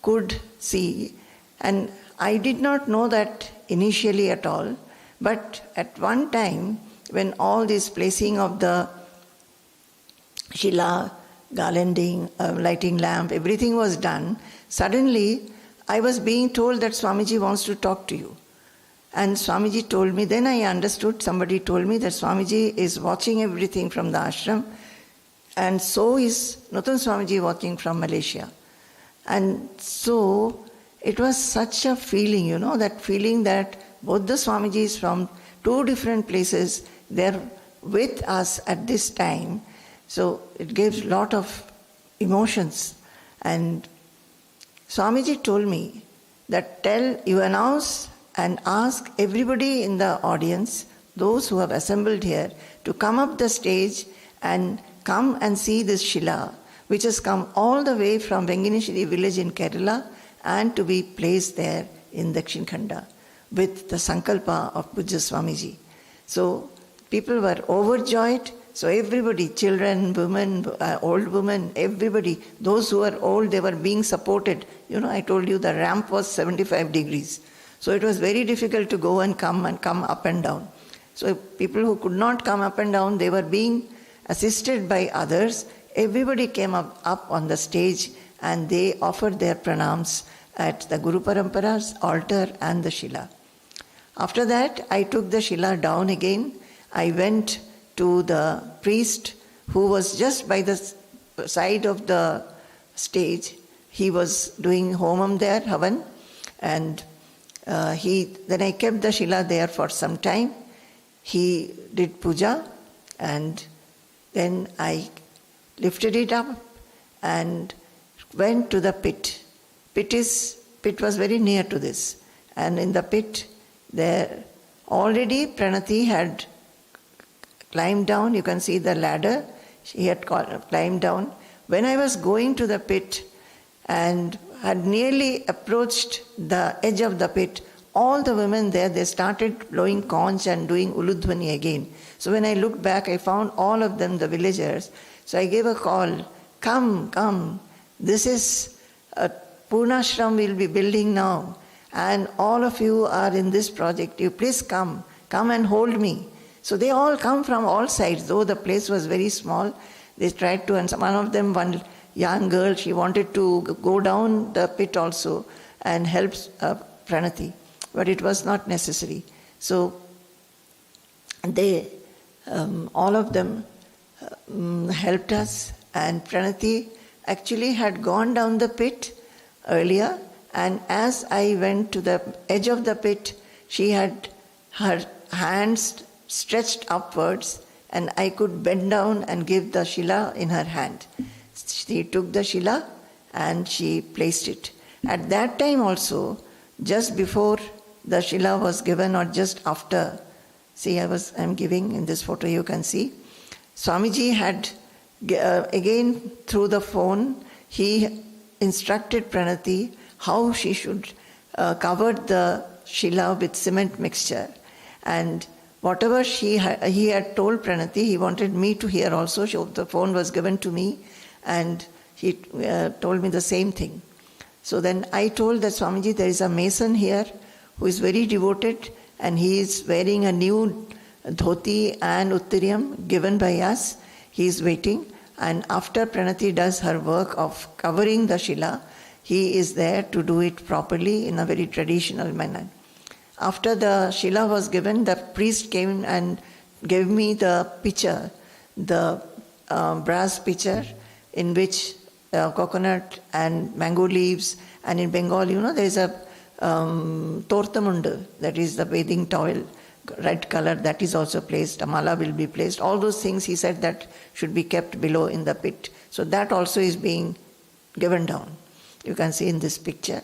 could see. And I did not know that initially at all, but at one time, when all this placing of the Shila, garlanding, lighting lamp, everything was done, suddenly I was being told that Swamiji wants to talk to you. And Swamiji told me, then I understood, somebody told me that Swamiji is watching everything from the ashram, and so is Nuttan Swamiji watching from Malaysia. And so it was such a feeling, that feeling that both the Swamijis from two different places, they're with us at this time. So it gives a lot of emotions. And Swamiji told me that you announce and ask everybody in the audience, those who have assembled here, to come up the stage and come and see this Shila, which has come all the way from Vengineshwari village in Kerala and to be placed there in Dakshinkhanda with the sankalpa of Poojya Swamiji. So people were overjoyed. So everybody, children, women, old women, everybody, those who were old, they were being supported. I told you the ramp was 75 degrees. So it was very difficult to go and come up and down. So people who could not come up and down, they were being assisted by others. Everybody came up on the stage and they offered their pranams at the Guru Parampara's altar and the Shila. After that, I took the Shila down again. I went to the priest who was just by the side of the stage. He was doing homam there, havan, and then I kept the Shila there for some time. He did puja, and then I lifted it up and went to the pit. Pit was very near to this, and in the pit there already Pranati had climbed down. You can see the ladder. She had climbed down. When I was going to the pit and had nearly approached the edge of the pit, all the women there, they started blowing conch and doing uludhvani again. So when I looked back, I found all of them, the villagers. So I gave a call, come, this is a Poornashram we'll be building now, and all of you are in this project. You please come and hold me. So they all come from all sides, though the place was very small. They tried to, and one of them, one young girl, she wanted to go down the pit also and help Pranati, but it was not necessary. So they, all of them helped us, and Pranati actually had gone down the pit earlier, and as I went to the edge of the pit, she had her hands stretched upwards, and I could bend down and give the Shila in her hand. She took the Shila and she placed it. At that time also, just before the Shila was given or just after, see, I'm giving in this photo, you can see, Swamiji had, again through the phone, he instructed Pranati how she should cover the Shila with cement mixture. And whatever he had told Pranati, he wanted me to hear also. So the phone was given to me and he told me the same thing. So then I told that Swamiji, there is a mason here who is very devoted and he is wearing a new dhoti and uttariyam given by us. He is waiting, and after Pranati does her work of covering the Shila, he is there to do it properly in a very traditional manner. After the Shila was given, the priest came and gave me the pitcher, the brass pitcher in which coconut and mango leaves, and in Bengal, there is a tortamundu, that is the bathing towel, red color, that is also placed, a mala will be placed. All those things he said that should be kept below in the pit. So that also is being given down. You can see in this picture.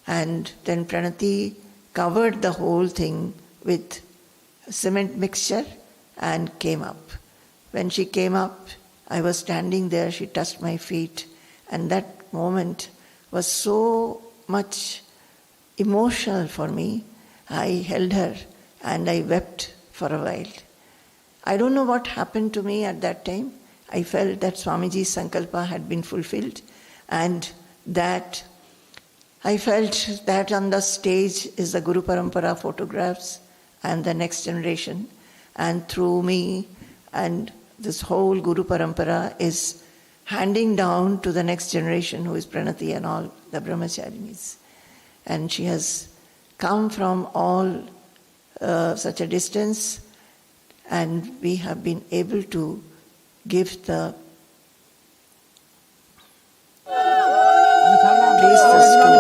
And then Pranati covered the whole thing with cement mixture and came up. When she came up, I was standing there, she touched my feet, and that moment was so much emotional for me. I held her and I wept for a while. I don't know what happened to me at that time. I felt that Swamiji's sankalpa had been fulfilled, and that I felt that on the stage is the Guru Parampara photographs and the next generation, and through me and this whole Guru Parampara is handing down to the next generation, who is Pranati and all the Brahmacharinis. And she has come from all such a distance, and we have been able to give the place the stone.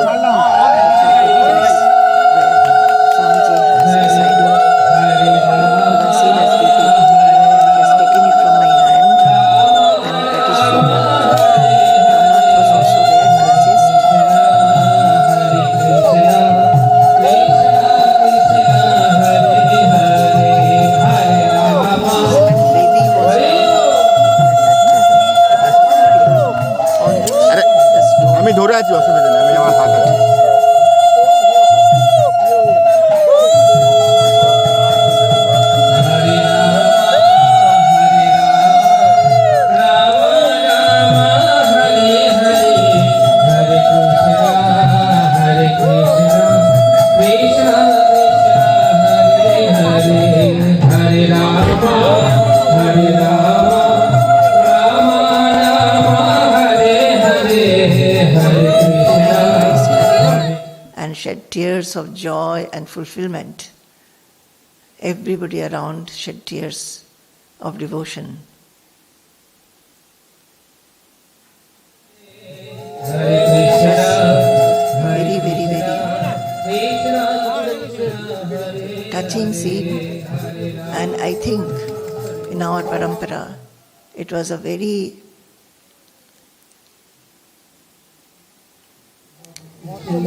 Swamiji has decided. You can see that he has taken it from my hand, and that is from Ramnath was also there to assist. Baby was আমি ধরে আছি, অসুবিধা নেই, আমি আমার হাত আছে। and shed tears of joy and fulfillment. Everybody around shed tears of devotion. Very, very, very touching scene. And I think in our parampara, it was a very I don't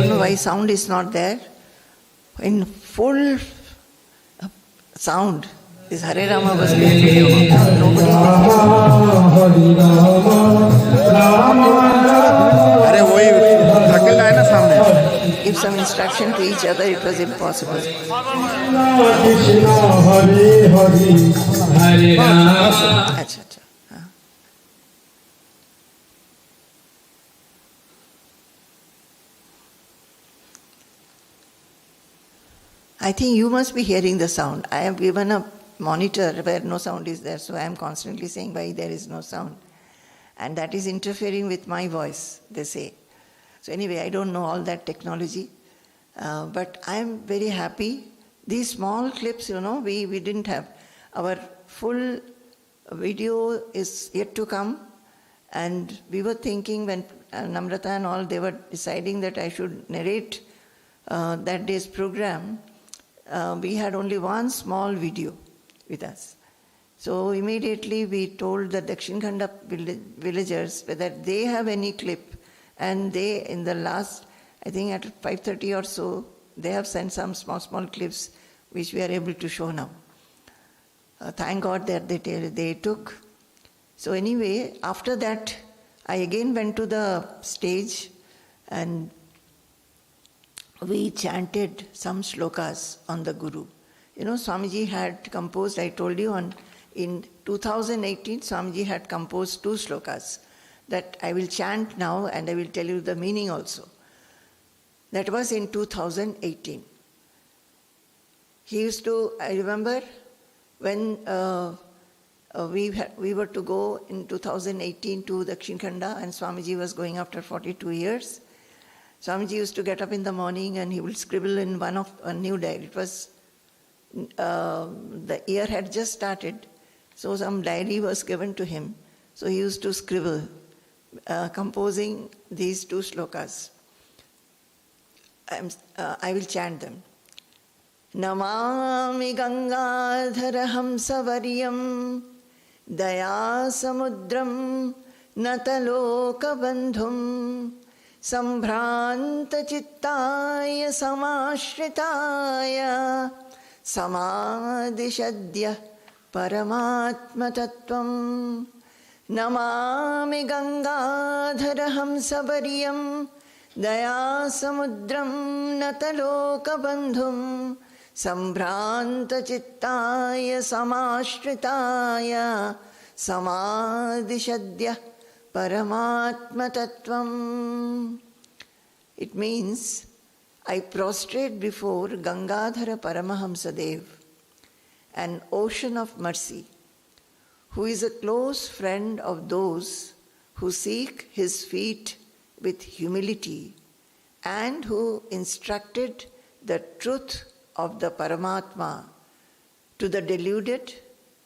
know why sound is not there. In full sound, this Hare Rama was playing. Nobody give some instruction to each other, it was impossible. Achha. I think you must be hearing the sound. I have given a monitor where no sound is there, so I am constantly saying why there is no sound. And that is interfering with my voice, they say. So anyway, I don't know all that technology, but I am very happy. These small clips, we didn't have. Our full video is yet to come, and we were thinking when Namrata and all, they were deciding that I should narrate that day's program. We had only one small video with us. So immediately we told the Dakshinkhanda villagers whether they have any clip, and they, in the last, I think at 5:30 or so, they have sent some small clips which we are able to show now. Thank God that they took. So anyway, after that, I again went to the stage and we chanted some shlokas on the Guru. You know, Swamiji had composed, I told you, in 2018, Swamiji had composed 2 shlokas that I will chant now and I will tell you the meaning also. That was in 2018. He used to, I remember when we were to go in 2018 to Dakshinkhanda and Swamiji was going after 42 years. Swamiji used to get up in the morning and he would scribble in a new diary. It was, the year had just started, so some diary was given to him. So he used to scribble, composing these 2 shlokas. I will chant them. Namami Gangadhara Varyam Dayasamudram Natalokabandhum Sambhranta Chittaya Samashritaya Samadishadya Paramatma Tattvam Namami Gangadhara Varyam Dayasamudram Natalokabandhum Sambhranta Chittaya Samashritaya Samadishadya Paramatma Tattvam. It means, I prostrate before Gangadhara Paramahamsa Dev, an ocean of mercy, who is a close friend of those who seek his feet with humility and who instructed the truth of the Paramatma to the deluded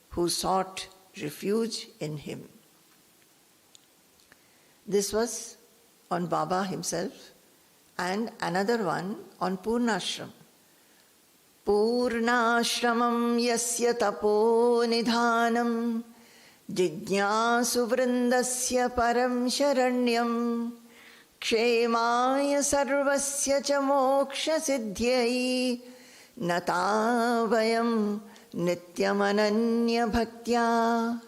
who sought refuge in him. This was on Baba himself, and another one on Poornashram. Poornashramam yasya tapo nidhanam jijñāsu vrindasya param sharanyam kshemāya sarvasya cha moksha siddhyai natavayam nityamananya bhaktya.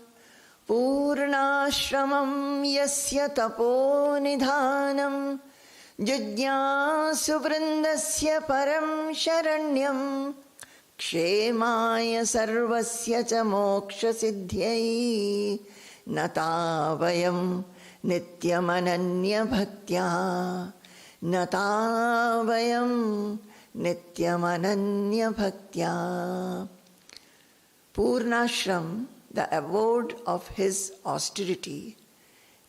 Poornashramam yasya tapo nidhanam jijñāsu vrindasya param sharanyam kshemāya sarvasya cha moksha siddhyai natavayam nityamananya bhaktya. Natavayam nityamananya bhaktya. Poornashram, the abode of his austerity,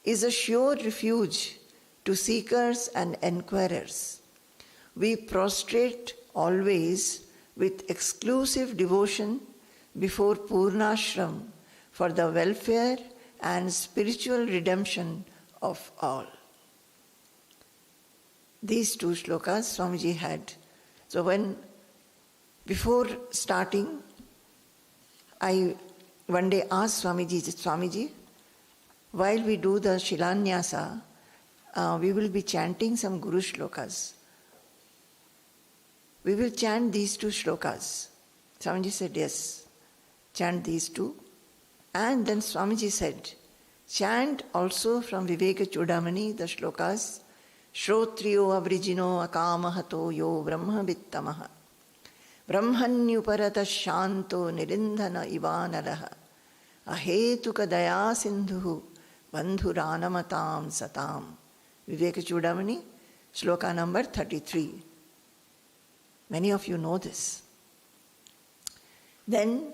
is a sure refuge to seekers and enquirers. We prostrate always with exclusive devotion before Poornashram for the welfare and spiritual redemption of all. These 2 shlokas Swamiji had. So before starting, I one day asked Swamiji, while we do the Shilanyasa, we will be chanting some Guru shlokas. We will chant these 2 shlokas. Swamiji said, yes, chant these 2. And then Swamiji said, chant also from Viveka Chudamani the shlokas, Shrotriyo avrijino akamahato yo brahma vittamaha Brahmanyuparata shanto nirindhana ivanaraha ahetuka daya sindhu bandhuranamatam satam. Viveka Chudamani, shloka number 33. Many of you know this. Then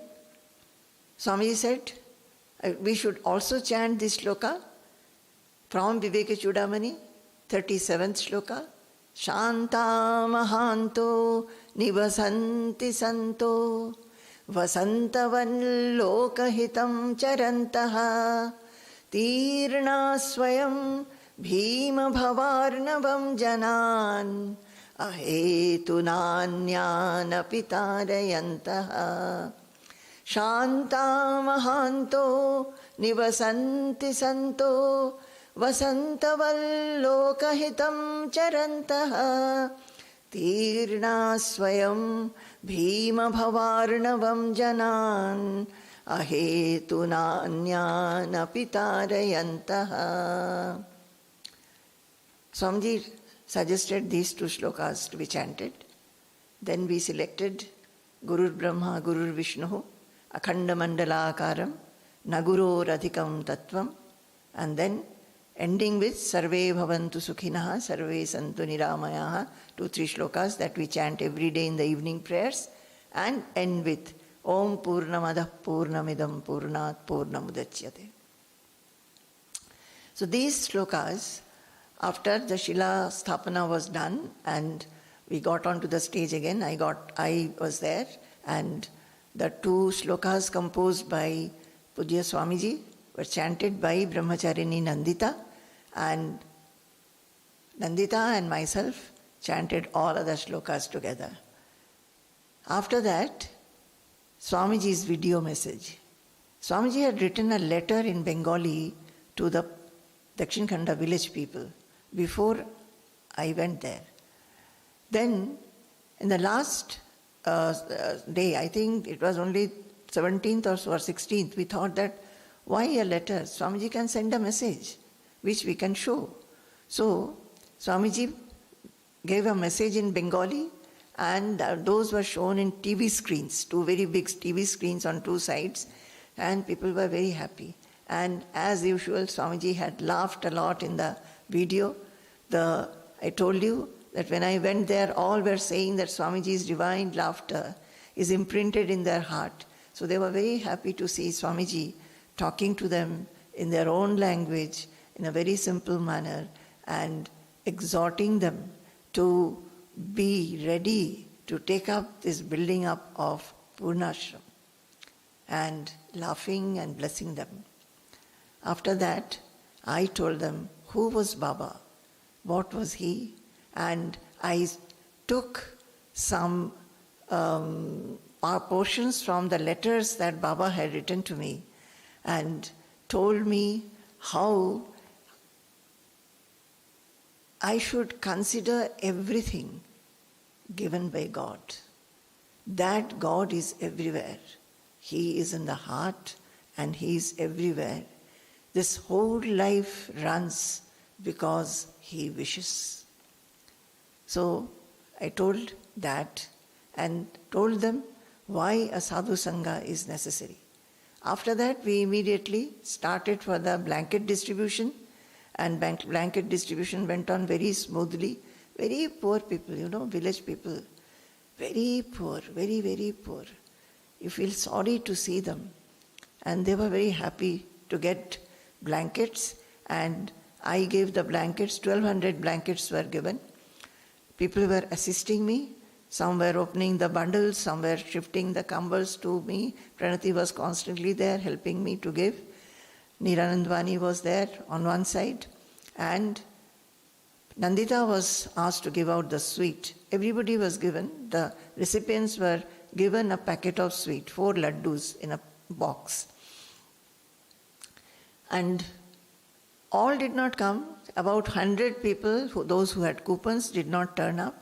Swamiji said, we should also chant this shloka from Viveka Chudamani, 37th shloka. Shanta mahanto nivasanti santo vasantavan lokahitam charantaha tirna swayam bhima bhavarnavam janan ahetunanyana pitarayantaha Shanta mahanto nivasanti santo vasantavallokahitam charantaha tirna swayam bhima bhavarnavam janan ahetunanya pitarayantaha. Swamiji suggested these two shlokas to be chanted. Then we selected Gurur Brahma, Gurur Vishnu, Akhanda Mandalakaram, Naguro Radhikam Tattvam, and then ending with Sarve Bhavantu Sukhinaha, Sarve Santu Niramayaha, 2-3 shlokas that we chant every day in the evening prayers, and end with Om Purnamadah Purnamidam Purnat Purnamudachyate. So these shlokas, after the Shila Sthapana was done and we got onto the stage again, I was there, and the 2 shlokas composed by Poojya Swamiji were chanted by Brahmacharini Nandita, and Nandita and myself chanted all other shlokas together. After that, Swamiji's video message. Swamiji had written a letter in Bengali to the Dakshinkhanda village people before I went there. Then, in the last day, I think it was only 17th or 16th, we thought that why a letter? Swamiji can send a message which we can show. So, Swamiji gave a message in Bengali, and those were shown in TV screens, 2 very big TV screens on 2 sides, and people were very happy. And as usual, Swamiji had laughed a lot in the video. I told you that when I went there, all were saying that Swamiji's divine laughter is imprinted in their heart. So they were very happy to see Swamiji talking to them in their own language, in a very simple manner, and exhorting them to be ready to take up this building up of Poornashram, and laughing and blessing them. After that, I told them who was Baba, what was he, and I took some portions from the letters that Baba had written to me and told me how I should consider everything given by God. That God is everywhere. He is in the heart and He is everywhere. This whole life runs because He wishes. So I told that and told them why a sadhu sangha is necessary. After that, we immediately started for the blanket distribution, and blanket distribution went on very smoothly. Very poor people, village people, very poor, very, very poor. You feel sorry to see them. And they were very happy to get blankets, and I gave the blankets, 1,200 blankets were given. People were assisting me. Some were opening the bundles, some were shifting the cumbles to me. Pranati was constantly there helping me to give. Niranandwani was there on one side, and Nandita was asked to give out the sweet. Everybody was given, the recipients were given a packet of sweet, 4 laddus in a box. And all did not come. About 100 people, those who had coupons, did not turn up.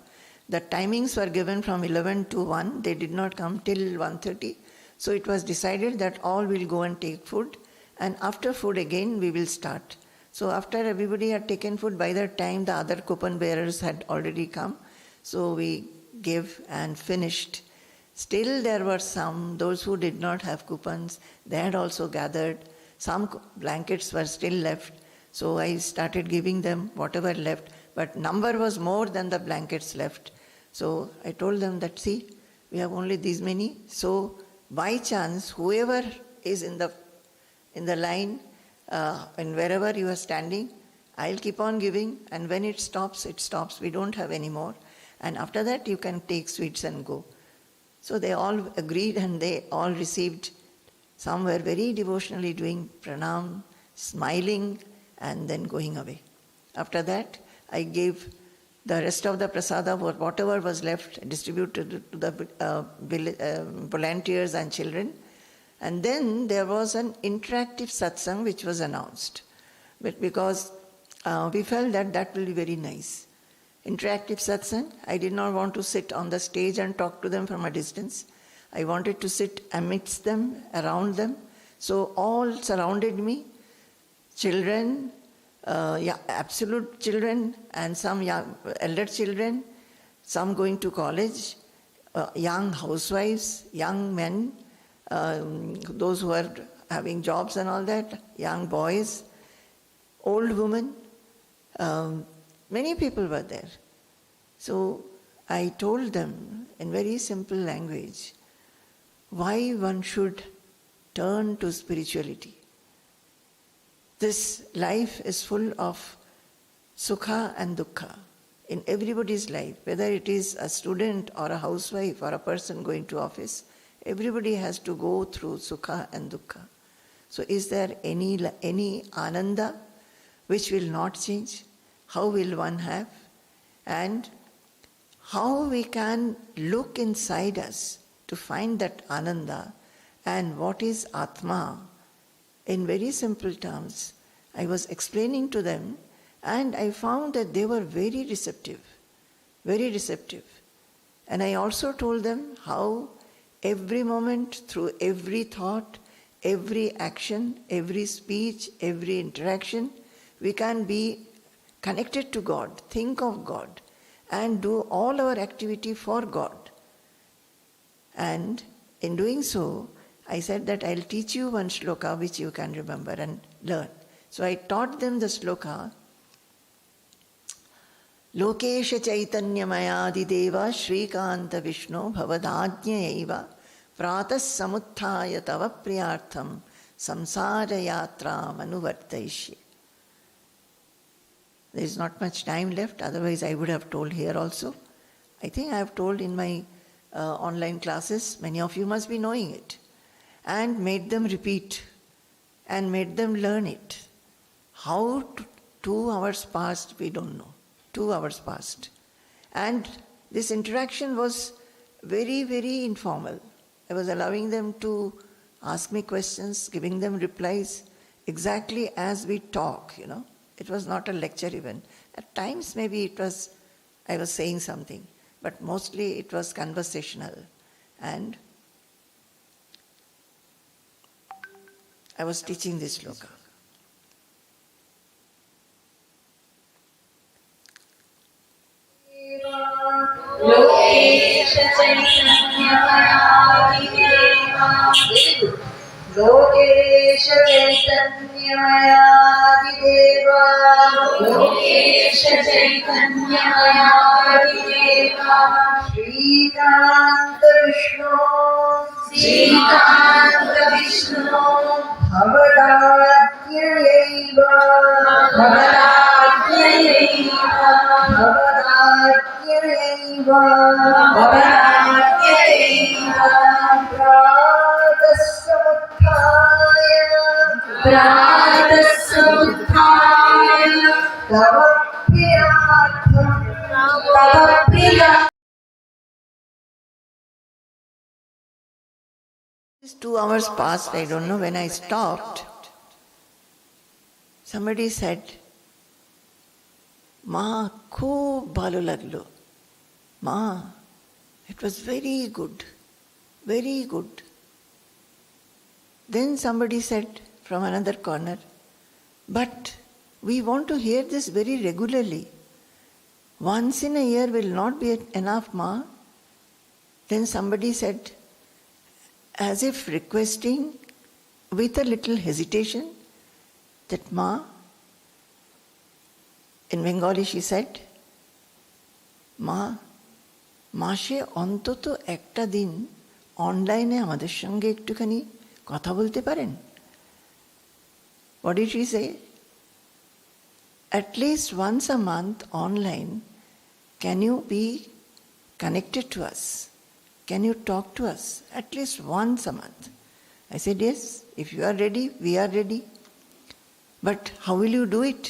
The timings were given from 11 to 1. They did not come till 1:30. So it was decided that all will go and take food, and after food again we will start. So after everybody had taken food, by that time the other coupon bearers had already come. So we gave and finished. Still there were some, those who did not have coupons, they had also gathered. Some blankets were still left. So I started giving them whatever left, but number was more than the blankets left. So I told them that, see, we have only these many. So by chance, whoever is in the line, and wherever you are standing, I'll keep on giving, and when it stops, it stops. We don't have any more. And after that, you can take sweets and go. So they all agreed, and they all received. Some were very devotionally doing pranam, smiling, and then going away. After that, I gave the rest of the prasada, whatever was left, distributed to the volunteers and children. And then there was an interactive satsang which was announced. But because we felt that that will be very nice. Interactive satsang, I did not want to sit on the stage and talk to them from a distance. I wanted to sit amidst them, around them. So all surrounded me, children, absolute children, and some young, elder children, some going to college, young housewives, young men, those who are having jobs and all that, young boys, old women, many people were there. So I told them in very simple language why one should turn to spirituality. This life is full of sukha and dukkha in everybody's life, whether it is a student or a housewife or a person going to office. Everybody has to go through sukha and dukkha. So is there any ananda which will not change? How will one have? And how we can look inside us to find that ananda and what is Atma. In very simple terms, I was explaining to them, and I found that they were very receptive, very receptive. And I also told them how every moment, through every thought, every action, every speech, every interaction, we can be connected to God, think of God, and do all our activity for God. And in doing so, I said that I'll teach you one shloka which you can remember and learn. So I taught them the shloka. Lokesha Chaitanya Mayadi Deva Shrikanta Vishnu Bhavadajnya Eva Pratas Samuthaya Tava Priyartham Samsara Yatra Manuvartaishya. There is not much time left, otherwise I would have told here also. I think I have told in my online classes, many of you must be knowing it. And made them repeat and made them learn it. How 2 hours passed, we don't know. 2 hours passed. And this interaction was very, very informal. I was allowing them to ask me questions, giving them replies, exactly as we talk, It was not a lecture even. At times maybe I was saying something, but mostly it was conversational. And I was teaching this shloka. Lokesha Chaitanya-maya-deva Lokesha Chaitanya-maya-deva Shrikanta Vishnu Bhavadajnya-eva Pratasamuthaya Tava Priyartham. These 2 hours passed, I don't know when I stopped. Somebody said, Ma, khoob bhalo laglo. Ma, it was very good, very good. Then somebody said from another corner, but we want to hear this very regularly. Once in a year will not be enough, Ma. Then somebody said, as if requesting with a little hesitation, that Ma, in Bengali she said, Ma, মাসে অন্তত একটা দিন অনলাইনে আমাদের সঙ্গে একটুখানি কথা বলতে পারেন? What did she say? At least once a month online, can you be connected to us? Can you talk to us? At least once a month. I said, yes, if you are ready, we are ready. But how will you do it?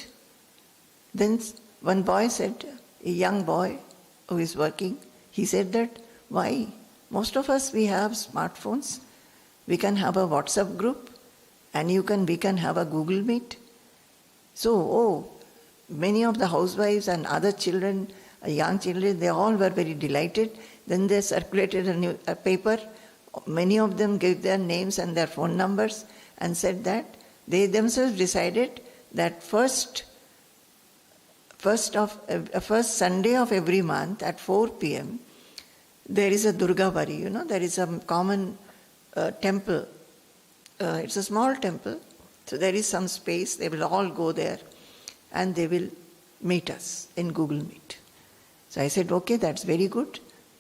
Then one boy said, a young boy who is working, he said that, why? Most of us, we have smartphones. we can have a WhatsApp group, and we can have a Google Meet. So, many of the housewives and other children, young children, they all were very delighted. Then they circulated a paper. Many of them gave their names and their phone numbers and said that they themselves decided that first Sunday of every month at 4 p.m. there is a Durga Bari, there is a common temple. It's a small temple, so there is some space. They will all go there and they will meet us in Google Meet. So I said, okay, that's very good.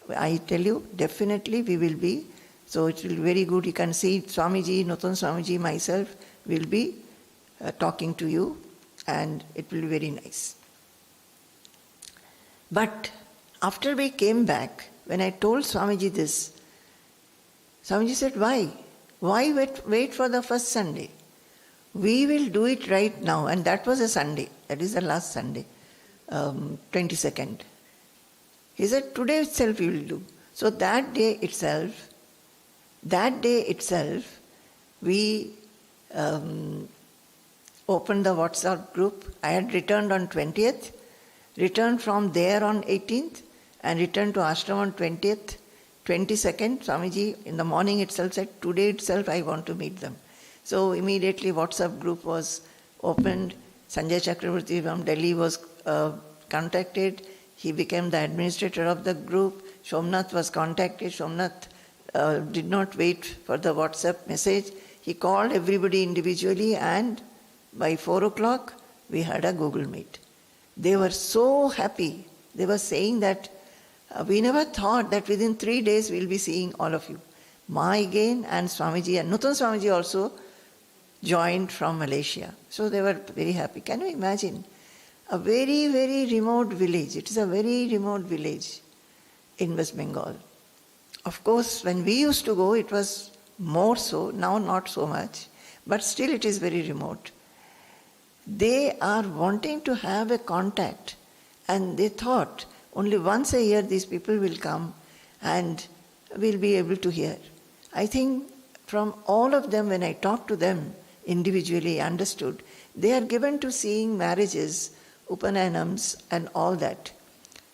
I tell you, definitely we will be. So it will be very good. You can see Swamiji, Nutan Swamiji, myself will be talking to you, and it will be very nice. But after we came back, when I told Swamiji this, Swamiji said, why? Why wait for the first Sunday? We will do it right now. And that was a Sunday. That is the last Sunday, 22nd. He said, today itself we will do. So that day itself, we opened the WhatsApp group. I had returned on 20th, returned from there on 18th, and returned to Ashram on 20th. 22nd, Swamiji in the morning itself said, today itself I want to meet them. So immediately WhatsApp group was opened. Sanjay Chakravarti from Delhi was contacted. He became the administrator of the group. Somnath was contacted. Somnath did not wait for the WhatsApp message. He called everybody individually, and by 4 o'clock we had a Google Meet. They were so happy. They were saying that we never thought that within 3 days we'll be seeing all of you. Ma again and Swamiji and Nutan Swamiji also joined from Malaysia. So they were very happy. Can you imagine? A very, very remote village. It is a very remote village in West Bengal. Of course, when we used to go, it was more so. Now not so much. But still it is very remote. They are wanting to have a contact, and they thought only once a year these people will come and will be able to hear. I think from all of them, when I talked to them individually, understood, they are given to seeing marriages, upanayams and all that.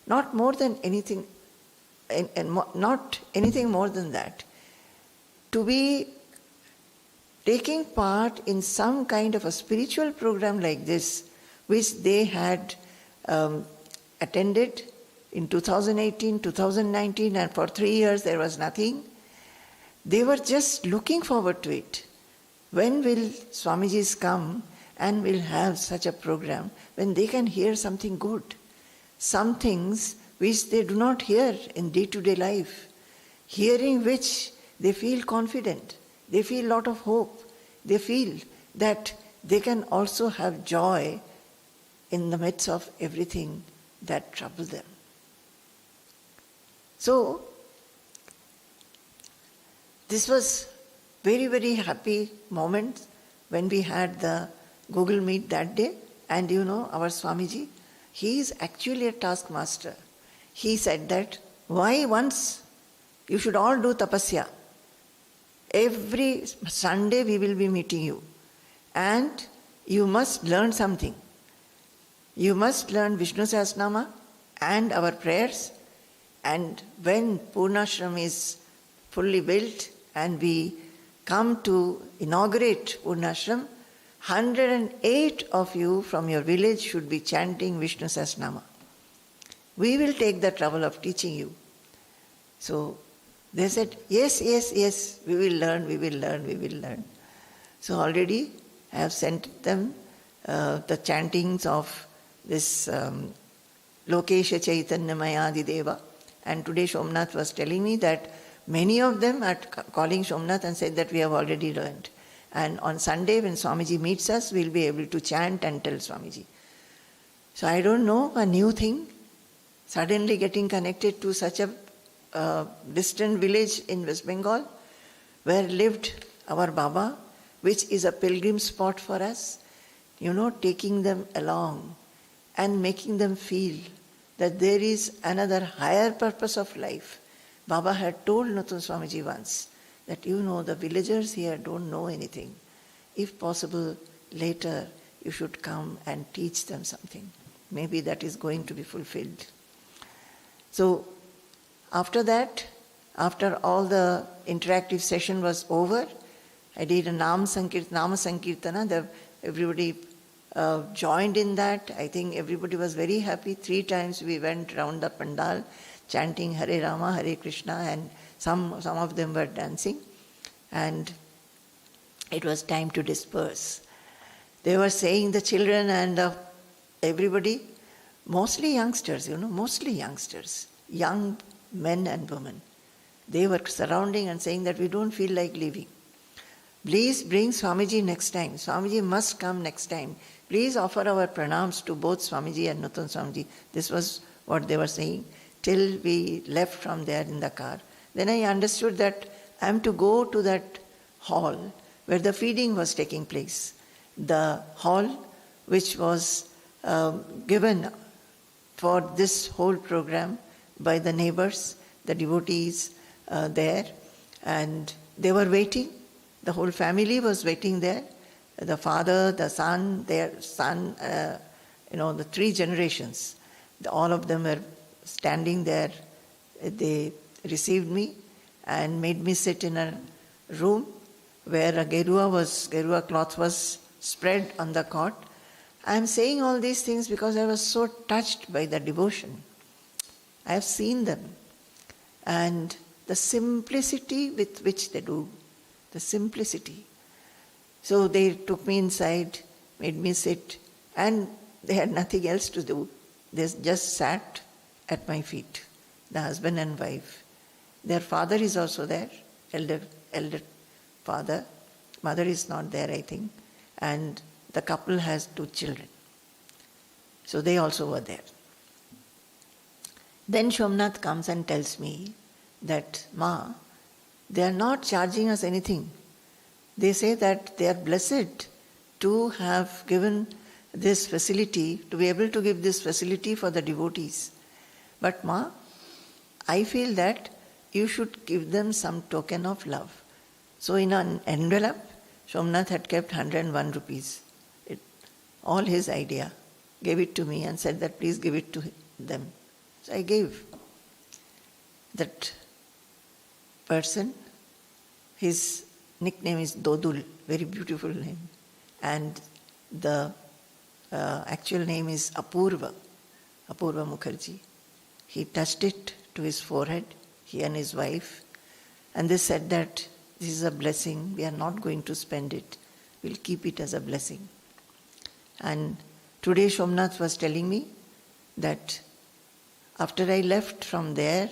Not more than anything, not anything more than that. To be taking part in some kind of a spiritual program like this, which they had attended in 2018, 2019, and for 3 years there was nothing. They were just looking forward to it. When will Swamijis come and will have such a program when they can hear something good, some things which they do not hear in day-to-day life, hearing which they feel confident, they feel a lot of hope, they feel that they can also have joy in the midst of everything that troubles them. So, this was very, very happy moment when we had the Google Meet that day. And our Swamiji, he is actually a taskmaster. He said that, why once you should all do tapasya. Every Sunday we will be meeting you. And you must learn something. You must learn Vishnu Sahasranama and our prayers. And when Poornashram is fully built and we come to inaugurate Poornashram, 108 of you from your village should be chanting Vishnu Sahasranama. We will take the trouble of teaching you. So they said, yes, we will learn. So already I have sent them the chantings of this Lokesha Chaitanya Mayadi Deva. And today Somnath was telling me that many of them are calling Somnath and said that we have already learned. And on Sunday when Swamiji meets us, we'll be able to chant and tell Swamiji. So I don't know, a new thing, suddenly getting connected to such a distant village in West Bengal, where lived our Baba, which is a pilgrim spot for us, taking them along and making them feel that there is another higher purpose of life. Baba had told Nutan Swamiji once that the villagers here don't know anything. If possible, later you should come and teach them something. Maybe that is going to be fulfilled. So after that, after all the interactive session was over, I did a Nama Sankirtana. Everybody joined in that. I think everybody was very happy. 3 times we went round the pandal chanting Hare Rama, Hare Krishna, and some of them were dancing. And it was time to disperse. They were saying, the children and everybody, mostly youngsters, mostly youngsters, young men and women. They were surrounding and saying that we don't feel like leaving. Please bring Swamiji next time. Swamiji must come next time. Please offer our pranams to both Swamiji and Nuttan Swamiji. This was what they were saying till we left from there in the car. Then I understood that I am to go to that hall where the feeding was taking place. The hall which was given for this whole program by the neighbors, the devotees there, and they were waiting. The whole family was waiting there. The father, the son, their son, the 3 generations. All of them were standing there. They received me and made me sit in a room where a gerua cloth was spread on the cot. I am saying all these things because I was so touched by the devotion. I have seen them. And the simplicity with which they do, the simplicity. So they took me inside, made me sit, and they had nothing else to do. They just sat at my feet, the husband and wife. Their father is also there, elder father. Mother is not there, I think. And the couple has 2 children. So they also were there. Then Somnath comes and tells me that, Ma, they are not charging us anything. They say that they are blessed to have given this facility, to be able to give this facility for the devotees. But Ma, I feel that you should give them some token of love. So in an envelope, Somnath had kept 101 rupees. All his idea. Gave it to me and said that please give it to them. So I gave. That person, his nickname is Dodul, very beautiful name. And the actual name is Apurva Mukherjee. He touched it to his forehead, he and his wife, and they said that this is a blessing, we are not going to spend it, we'll keep it as a blessing. And today Somnath was telling me that after I left from there,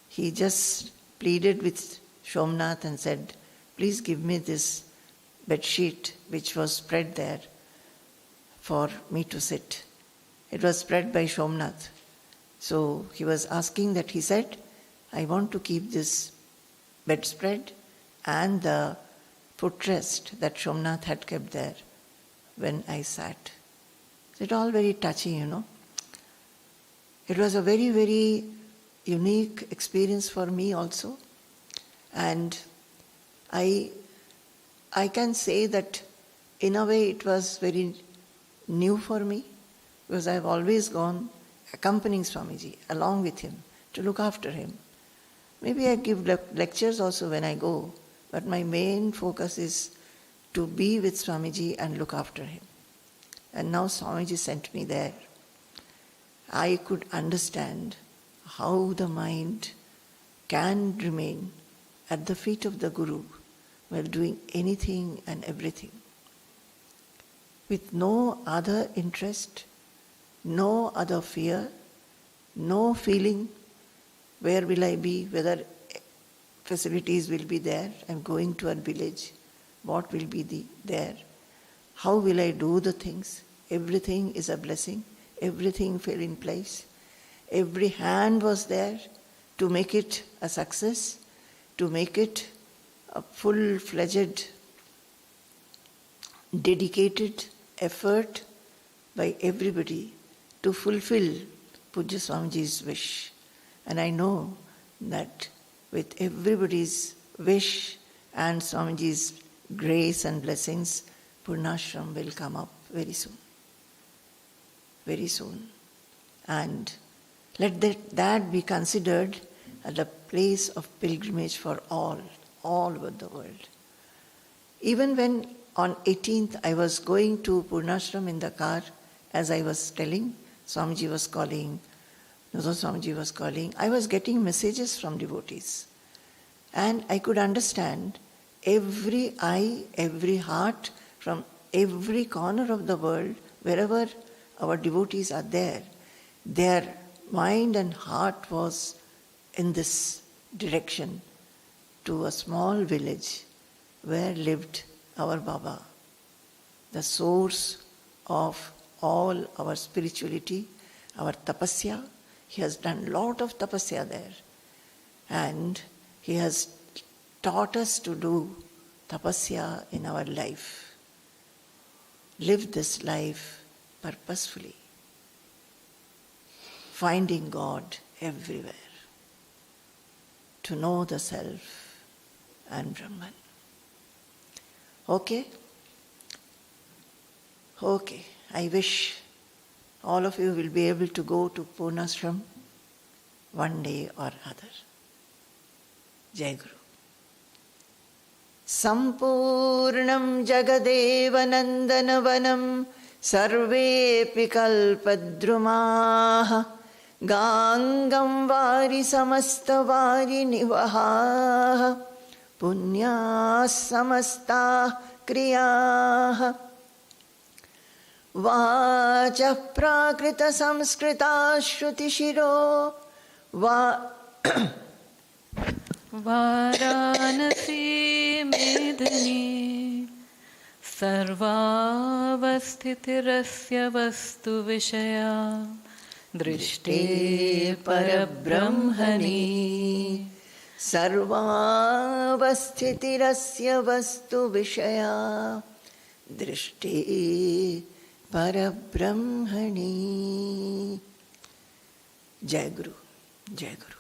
he just pleaded with Somnath and said, please give me this bed sheet which was spread there for me to sit. It was spread by Somnath. So he was asking that, he said, I want to keep this bedspread and the footrest that Somnath had kept there when I sat. So it all very touching, It was a very, very unique experience for me also. And I can say that in a way it was very new for me, because I have always gone accompanying Swamiji, along with him, to look after him. Maybe I give lectures also when I go, but my main focus is to be with Swamiji and look after him. And now Swamiji sent me there. I could understand how the mind can remain at the feet of the Guru while doing anything and everything, with no other interest, no other fear, no feeling, where will I be, whether facilities will be there, I'm going to a village, what will be there, how will I do the things, everything is a blessing, everything fell in place, every hand was there to make it a success, to make it a full-fledged, dedicated effort by everybody to fulfill Poojya Swamiji's wish. And I know that with everybody's wish and Swamiji's grace and blessings, Poornashram will come up very soon. Very soon. And let that be considered as a place of pilgrimage for all over the world. Even when on 18th I was going to Poornashram in the car, as I was telling, Swamiji was calling, Nuthan Swamiji was calling, I was getting messages from devotees. And I could understand every eye, every heart, from every corner of the world, wherever our devotees are there, their mind and heart was in this direction to a small village where lived our Baba, the source of all our spirituality, our tapasya. He has done a lot of tapasya there. And he has taught us to do tapasya in our life. Live this life purposefully, finding God everywhere, to know the self and Brahman. Okay? Okay. I wish all of you will be able to go to Poornashram one day or other. Jai Guru. Sampurnam Jagadeva Nandanavanam Sarvepi Kalpadrumaha Gangam Vari Samasta Vari Nivaha Punya Samasta Kriyaha Vacha Prakrita Samskrita Shruti Shiro Varanasi Medani Sarvavasthitirasya Vastu Vishaya Drishte Parabrahmani Sarvavasthitirasya Vastu Vishaya Drishte Parabrahmani. Jai Guru, Jai Guru.